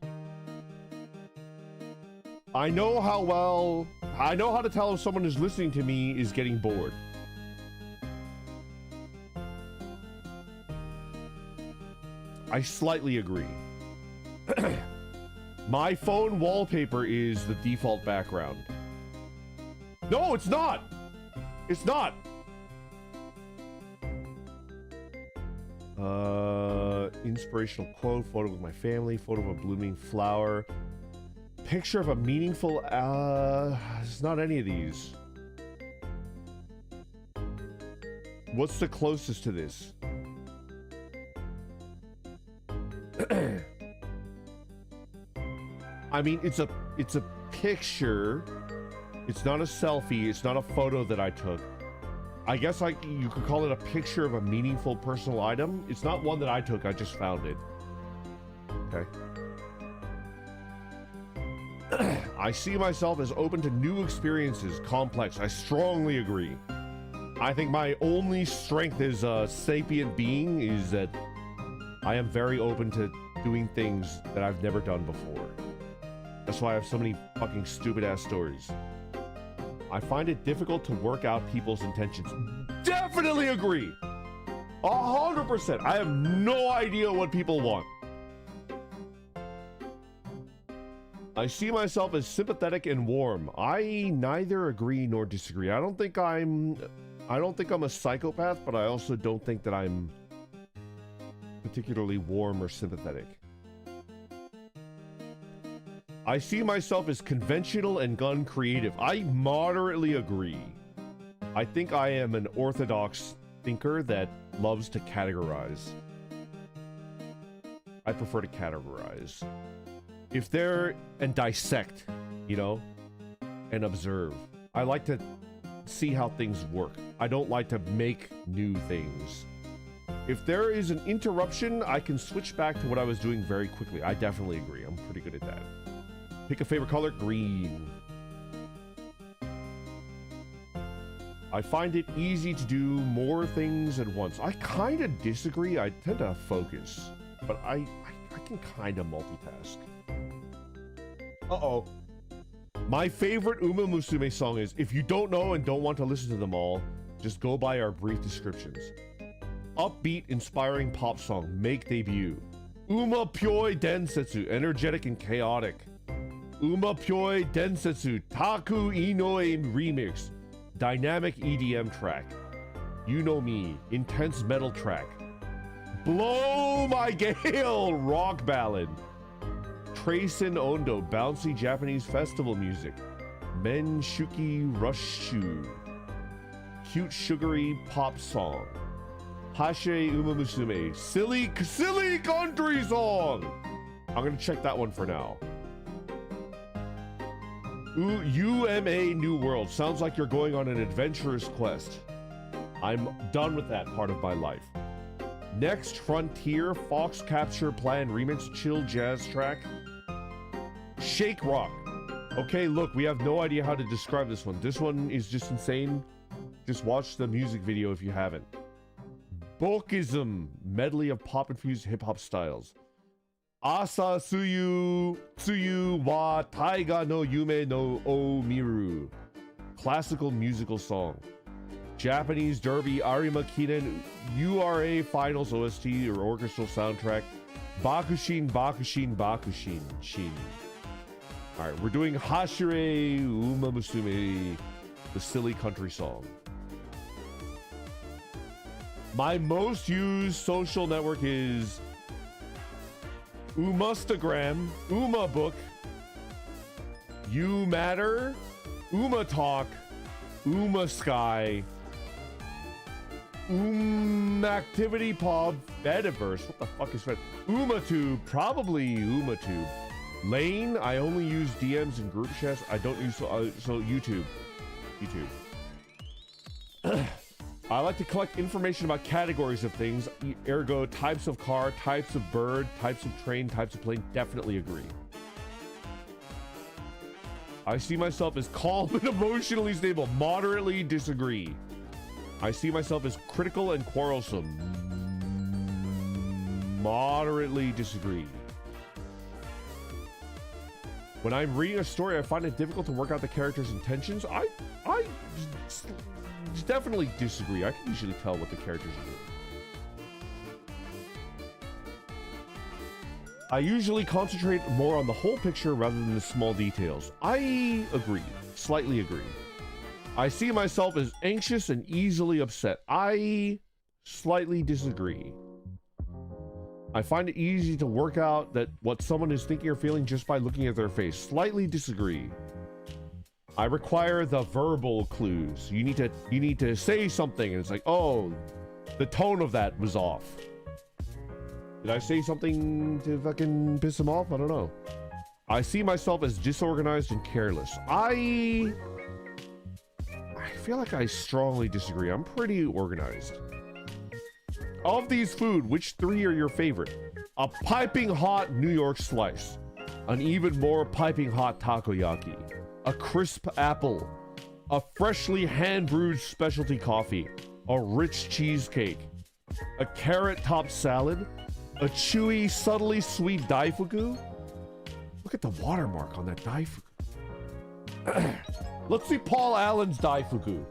I know how to tell if someone who's listening to me is getting bored. I slightly agree. My phone wallpaper is the default background. No, it's not! It's not! Inspirational quote, photo with my family, photo of a blooming flower, picture of a meaningful, it's not any of these. What's the closest to this? I mean, it's a picture. It's not a selfie. It's not a photo that I took. I guess you could call it a picture of a meaningful personal item. It's not one that I took. I just found it. Okay. I see myself as open to new experiences. Complex. I strongly agree. I think my only strength as a sapient being is that I am very open to doing things that I've never done before. That's why I have so many fucking stupid ass stories. I find it difficult to work out people's intentions. Definitely agree. 100%. I have no idea what people want. I see myself as sympathetic and warm. I neither agree nor disagree. I don't think I'm a psychopath, but I also don't think that I'm particularly warm or sympathetic. I see myself as conventional and uncreative. I moderately agree. I think I am an orthodox thinker that loves to categorize. I prefer to categorize. And dissect, you know, and observe. I like to see how things work. I don't like to make new things. If there is an interruption, I can switch back to what I was doing very quickly. I definitely agree. I'm pretty good at that. Pick a favorite color, green. I find it easy to do more things at once. I kind of disagree. I tend to focus, but I can kind of multitask. Uh-oh. My favorite Umamusume song is, if you don't know and don't want to listen to them all, just go by our brief descriptions. Upbeat, inspiring pop song, make debut. Umapyoi Densetsu, energetic and chaotic. Umapyoi Densetsu, Taku Inoue remix, dynamic EDM track. You know me, intense metal track. Blow My Gale, rock ballad. Tracen Ondo, bouncy Japanese festival music. Menshuki Rushu, cute sugary pop song. Hashe Umamusume, silly country song. I'm gonna check that one for now. UMA New World. Sounds like you're going on an adventurous quest. I'm done with that part of my life. Next Frontier, Fox Capture Plan remix, chill jazz track. Shake Rock. Okay, look, we have no idea how to describe this one. This one is just insane. Just watch the music video if you haven't. Bokism, medley of pop-infused hip-hop styles. Asa tsuyu wa taiga no yume no o miru. Classical musical song. Japanese derby Arima Kinen URA Finals OST or orchestral soundtrack. Bakushin, Bakushin, Bakushin, Shin. Alright, we're doing Hashire Umamusume, the silly country song. My most used social network is Umastagram, Uma Book, You Matter, Uma Talk, Uma Sky, Activity Pub, Fediverse. What the fuck is Fed? UmaTube, probably UmaTube. Lane, I only use DMs and group chats. I don't use so YouTube. I like to collect information about categories of things, ergo types of car, types of bird, types of train, types of plane. Definitely agree. I see myself as calm and emotionally stable. Moderately disagree. I see myself as critical and quarrelsome. Moderately disagree. When I'm reading a story, I find it difficult to work out the character's intentions. I definitely disagree. I can usually tell what the characters are doing. I usually concentrate more on the whole picture rather than the small details. I agree. Slightly agree. I see myself as anxious and easily upset. I slightly disagree. I find it easy to work out that what someone is thinking or feeling just by looking at their face. Slightly disagree. I require the verbal clues. You need to say something and it's like, oh, the tone of that was off. Did I say something to fucking piss him off? I don't know. I see myself as disorganized and careless. I feel like I strongly disagree. I'm pretty organized. Of these food, which three are your favorite? A piping hot New York slice. An even more piping hot takoyaki. A crisp apple. A freshly hand-brewed specialty coffee. A rich cheesecake. A carrot-topped salad. A chewy, subtly sweet daifuku. Look at the watermark on that daifuku. Let's see Paul Allen's daifuku.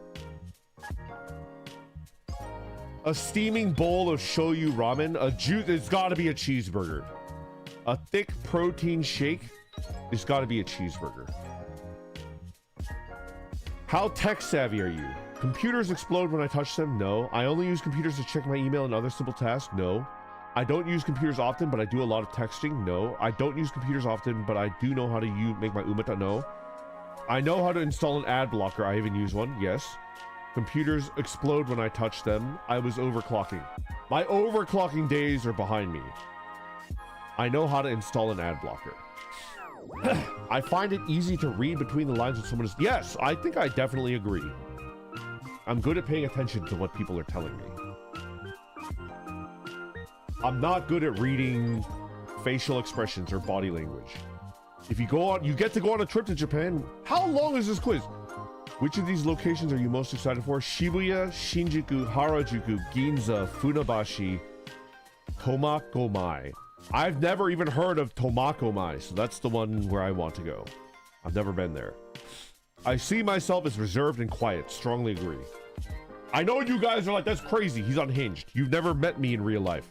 A steaming bowl of shoyu ramen. A juice. It's got to be a cheeseburger. A thick protein shake. It's got to be a cheeseburger. How tech savvy are you? Computers explode when I touch them? No. I only use computers to check my email and other simple tasks? No. I don't use computers often, but I do a lot of texting? No. I don't use computers often, but I do know how to make my umata? No. I know how to install an ad blocker. I even use one. Yes. Computers explode when I touch them. I was overclocking. My overclocking days are behind me. I know how to install an ad blocker. I find it easy to read between the lines when someone is... Yes, I think I definitely agree. I'm good at paying attention to what people are telling me. I'm not good at reading facial expressions or body language. If you go on, you get to go on a trip to Japan. How long is this quiz? Which of these locations are you most excited for? Shibuya, Shinjuku, Harajuku, Ginza, Funabashi, Tomakomai. I've never even heard of Tomakomai, so that's the one where I want to go. I've never been there. I see myself as reserved and quiet. Strongly agree. I know you guys are like, that's crazy. He's unhinged. You've never met me in real life.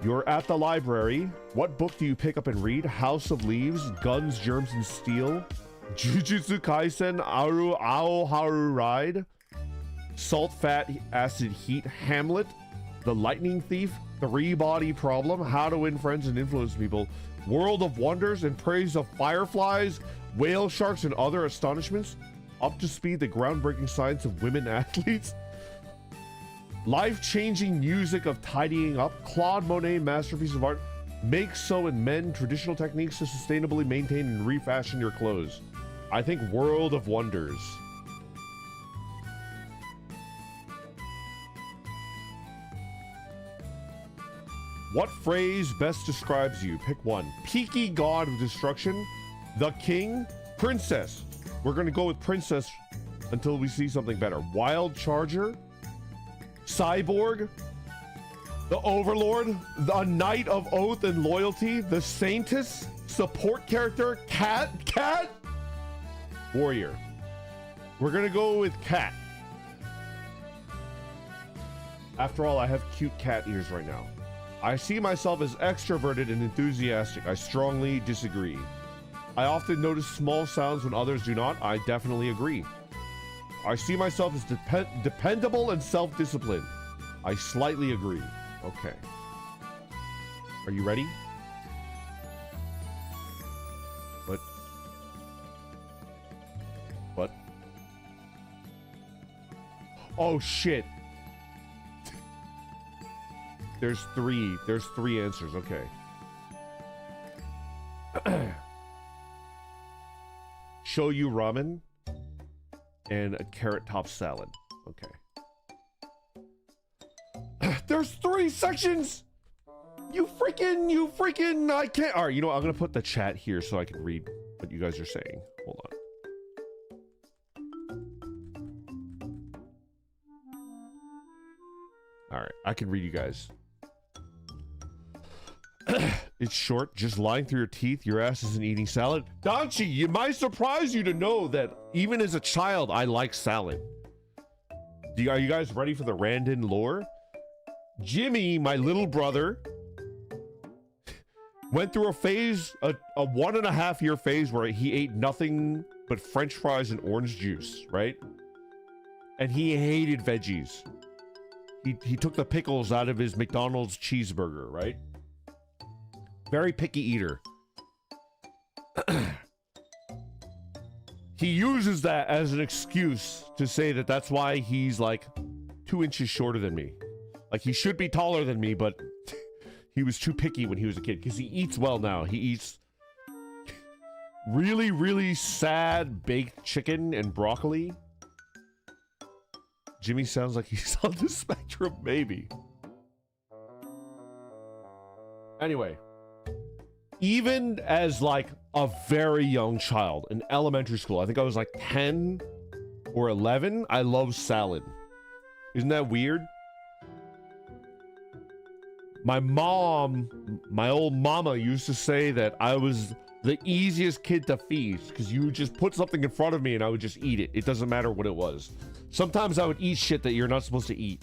You're at the library. What book do you pick up and read? House of Leaves, Guns, Germs, and Steel, Jujutsu Kaisen, Aoharu Ride, Salt, Fat, Acid, Heat, Hamlet, The Lightning Thief, Three Body Problem, How to Win Friends and Influence People, World of Wonders, and Praise of Fireflies, Whale Sharks, and Other Astonishments, Up to Speed, The Groundbreaking Science of Women Athletes, Life-Changing Music of Tidying Up, Claude Monet, Masterpiece of Art, Make, Sew, and Mend, Traditional Techniques to Sustainably Maintain and Refashion Your Clothes. I think World of Wonders. What phrase best describes you? Pick one. Peaky God of Destruction, The King, Princess. We're gonna go with Princess until we see something better. Wild Charger, Cyborg, The Overlord, the Knight of Oath and Loyalty, the Saintess, support character, Cat, Warrior. We're gonna go with Cat. After all, I have cute cat ears right now. I see myself as extroverted and enthusiastic. I strongly disagree. I often notice small sounds when others do not. I definitely agree. I see myself as dependable and self-disciplined. I slightly agree. Okay. Are you ready? What? Oh shit. There's three answers. Okay. Shoyu ramen and a carrot top salad. Okay. There's 3 sections. You freaking I can't. All right, you know what? I'm gonna put the chat here so I can read what you guys are saying. Hold on. All right, I can read you guys. It's short, just lying through your teeth. Your ass isn't eating salad. Danchi, it might surprise you to know that even as a child, I like salad. Are you guys ready for the random lore? Jimmy, my little brother, went through a phase, a 1.5 year phase where he ate nothing but French fries and orange juice, right? And he hated veggies. He took the pickles out of his McDonald's cheeseburger, right? Very picky eater. He uses that as an excuse to say that that's why he's like 2 inches shorter than me. Like he should be taller than me, but he was too picky when he was a kid. Because he eats well now. He eats really, really sad baked chicken and broccoli. Jimmy sounds like he's on the spectrum, maybe. Anyway. Even as like a very young child in elementary school, I think I was like 10 or 11, I love salad. Isn't that weird? My mom, my old mama used to say that I was the easiest kid to feast because you would just put something in front of me and I would just eat it. It doesn't matter what it was. Sometimes I would eat shit that you're not supposed to eat.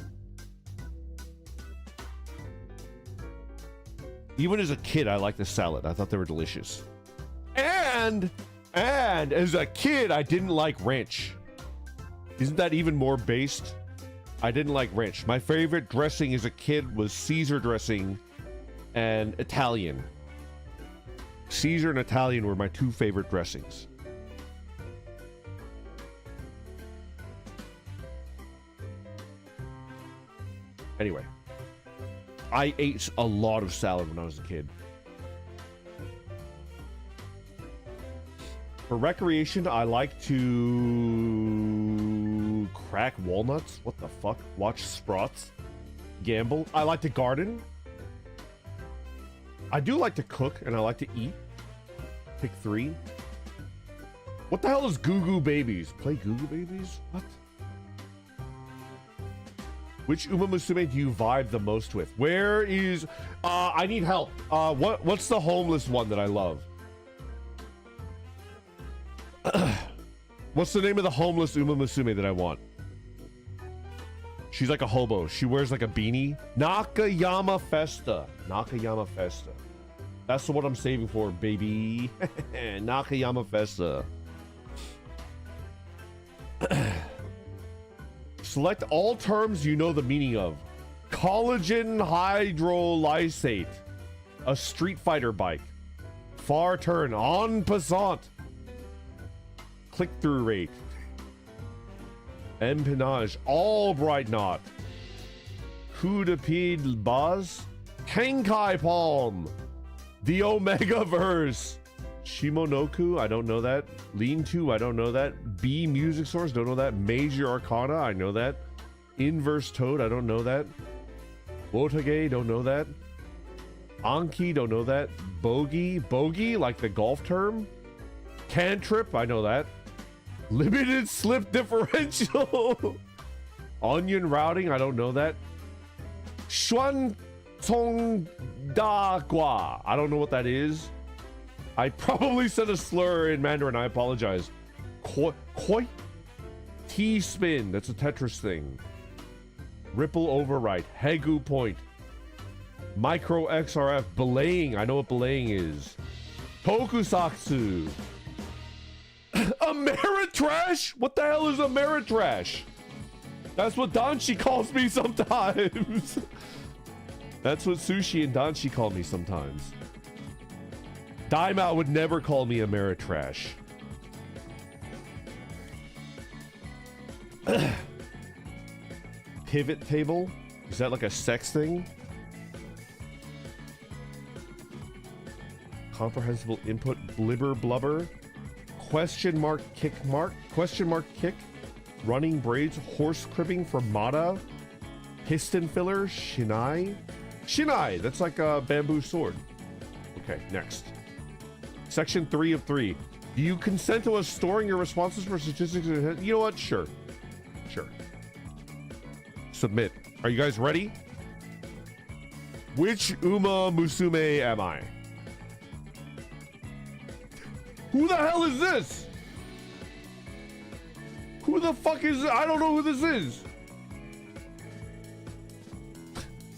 Even as a kid, I liked the salad. I thought they were delicious. And as a kid, I didn't like ranch. Isn't that even more based? I didn't like ranch. My favorite dressing as a kid was Caesar dressing and Italian. Caesar and Italian were my 2 favorite dressings. Anyway. I ate a lot of salad when I was a kid. For recreation, I like to crack walnuts. What the fuck? Watch Sprots. Gamble. I like to garden. I do like to cook, and I like to eat. Pick 3. What the hell is Goo Goo Babies? Play Goo Goo Babies? What? Which Umamusume do you vibe the most with? Where is... I need help. What's the homeless one that I love? What's the name of the homeless Umamusume that I want? She's like a hobo. She wears like a beanie. Nakayama Festa. Nakayama Festa. That's what I'm saving for, baby. Nakayama Festa. Select all terms you know the meaning of. Collagen hydrolysate. A Street Fighter bike. Far turn. En passant. Click-through rate. Empennage. Albright knot. Coup de pied baz. Kenkai palm. The Omega verse. Shimonoku, I don't know that. Lean to, I don't know that. B music source, don't know that. Major Arcana, I know that. Inverse Toad, I don't know that. Wotage, don't know that. Anki, don't know that. Bogey, like the golf term. Cantrip, I know that. Limited slip differential. Onion routing, I don't know that. Shuan Tsongdagwa. I don't know what that is. I probably said a slur in Mandarin. I apologize. Koi? T-spin. That's a Tetris thing. Ripple override. Hegu point. Micro XRF. Belaying. I know what belaying is. Tokusatsu. Ameritrash? What the hell is Ameritrash? That's what Danshi calls me sometimes. That's what Sushi and Danshi call me sometimes. Daimao would never call me Ameritrash. Pivot table? Is that like a sex thing? Comprehensible input, blibber blubber. Question mark kick mark? Question mark kick? Running braids, horse cribbing for Mata. Piston filler, Shinai. Shinai, that's like a bamboo sword. Okay, next. Section 3 of 3. Do you consent to us storing your responses for statistics? You know what? Sure. Sure. Submit. Are you guys ready? Which Umamusume am I? Who the hell is this? Who the fuck is this? I don't know who this is.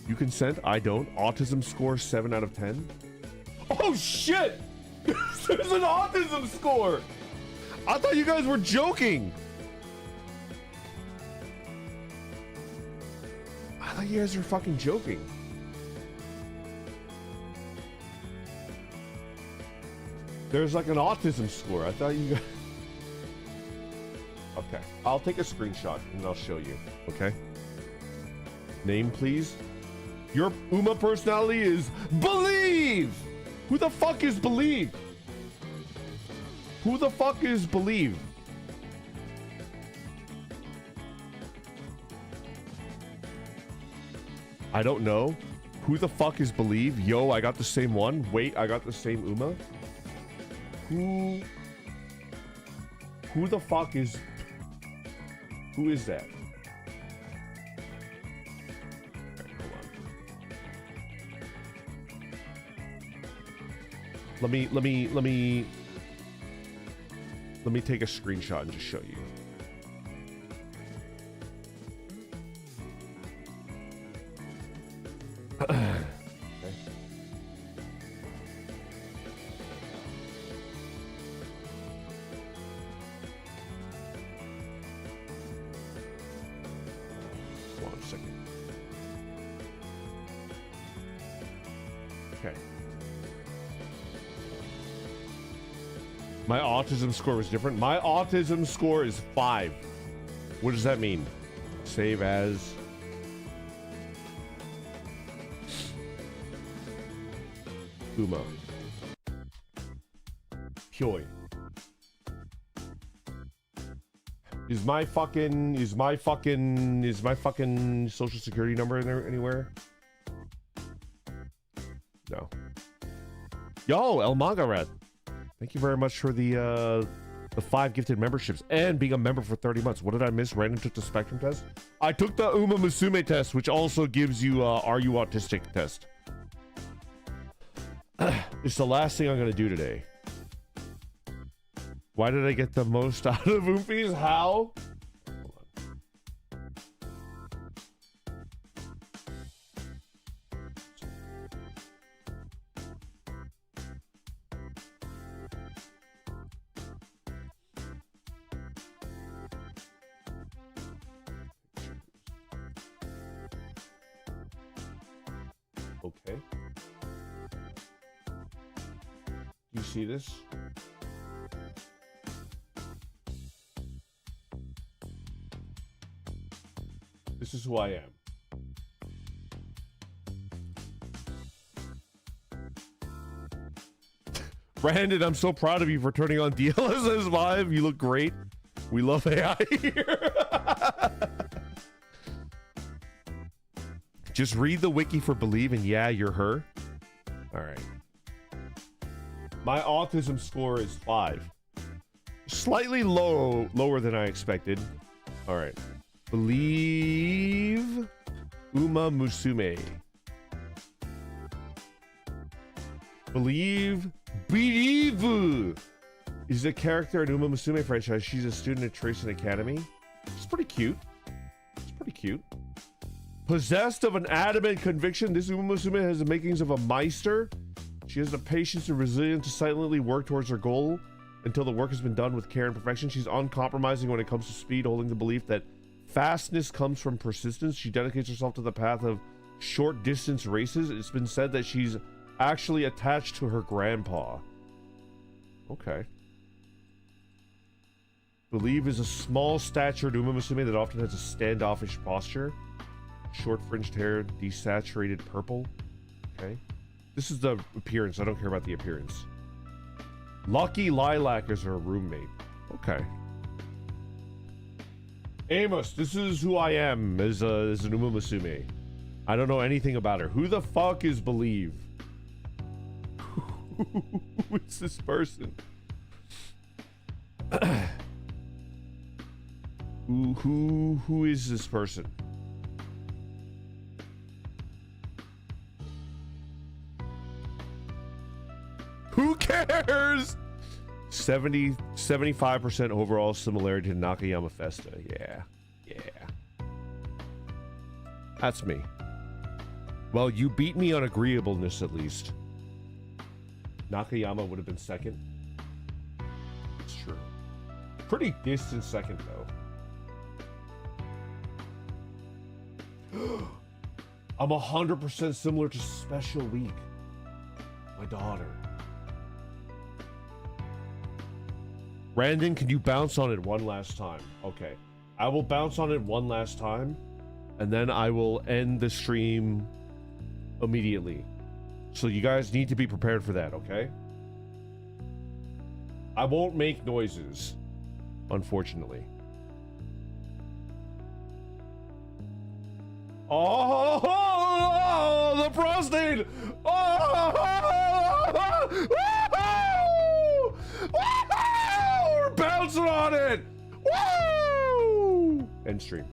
You consent? I don't. Autism score 7 out of 10. Oh shit! There's an autism score! I thought you guys were joking. I thought you guys were fucking joking. There's like an autism score. I thought you guys... Okay. I'll take a screenshot and I'll show you. Okay? Name, please. Your Uma personality is Believe! Who the fuck is Believe? Who the fuck is Believe? I don't know. Who the fuck is Believe? Yo, I got the same one. Wait, I got the same Uma. Who the fuck is... Who is that? Okay, hold on. Let me take a screenshot and just show you. Okay. One second. Okay. My autism score was different. My autism score is 5. What does that mean? Save as... Uma. Pyoy. Is my fucking social security number in there anywhere? No. Yo, El Magaret. Thank you very much for the 5 gifted memberships and being a member for 30 months. What did I miss? Random took the spectrum test. I took the Umamusume test, which also gives you are you autistic test. It's the last thing I'm gonna do today. Why did I get the most out of Oomphies? How? Hold on. Okay. You see this? This is who I am. Brandon, I'm so proud of you for turning on DLSS Live. You look great. We love AI here. Just read the wiki for Believe and yeah, you're her. All right. My autism score is 5. Slightly lower than I expected. All right. Believe Umamusume. Believe is a character in Umamusume franchise. She's a student at Tracing Academy. It's pretty cute. It's pretty cute. Possessed of an adamant conviction, this Umamusume has the makings of a Meister. She has the patience and resilience to silently work towards her goal until the work has been done with care and perfection. She's uncompromising when it comes to speed, holding the belief that fastness comes from persistence. She dedicates herself to the path of short distance races. It's been said that she's actually attached to her grandpa. Okay. Believe is a small statured Umamusume that often has a standoffish posture. Short fringed hair, desaturated purple. Okay. This is the appearance. I don't care about the appearance. Lucky Lilac is her roommate. Okay. Amos, this is who I am as an Umamusume. I don't know anything about her. Who the fuck is Believe? Who is this person? Who is this person? Who cares? 75% overall similarity to Nakayama Festa. Yeah. That's me. Well, you beat me on agreeableness at least. Nakayama would have been second. It's true. Pretty distant second though. I'm 100% similar to Special Week. My daughter. Brandon, can you bounce on it one last time? Okay. I will bounce on it one last time, and then I will end the stream immediately. So you guys need to be prepared for that, okay? I won't make noises, unfortunately. Oh, the prostate! Oh, we're bouncing on it! Woo! End stream.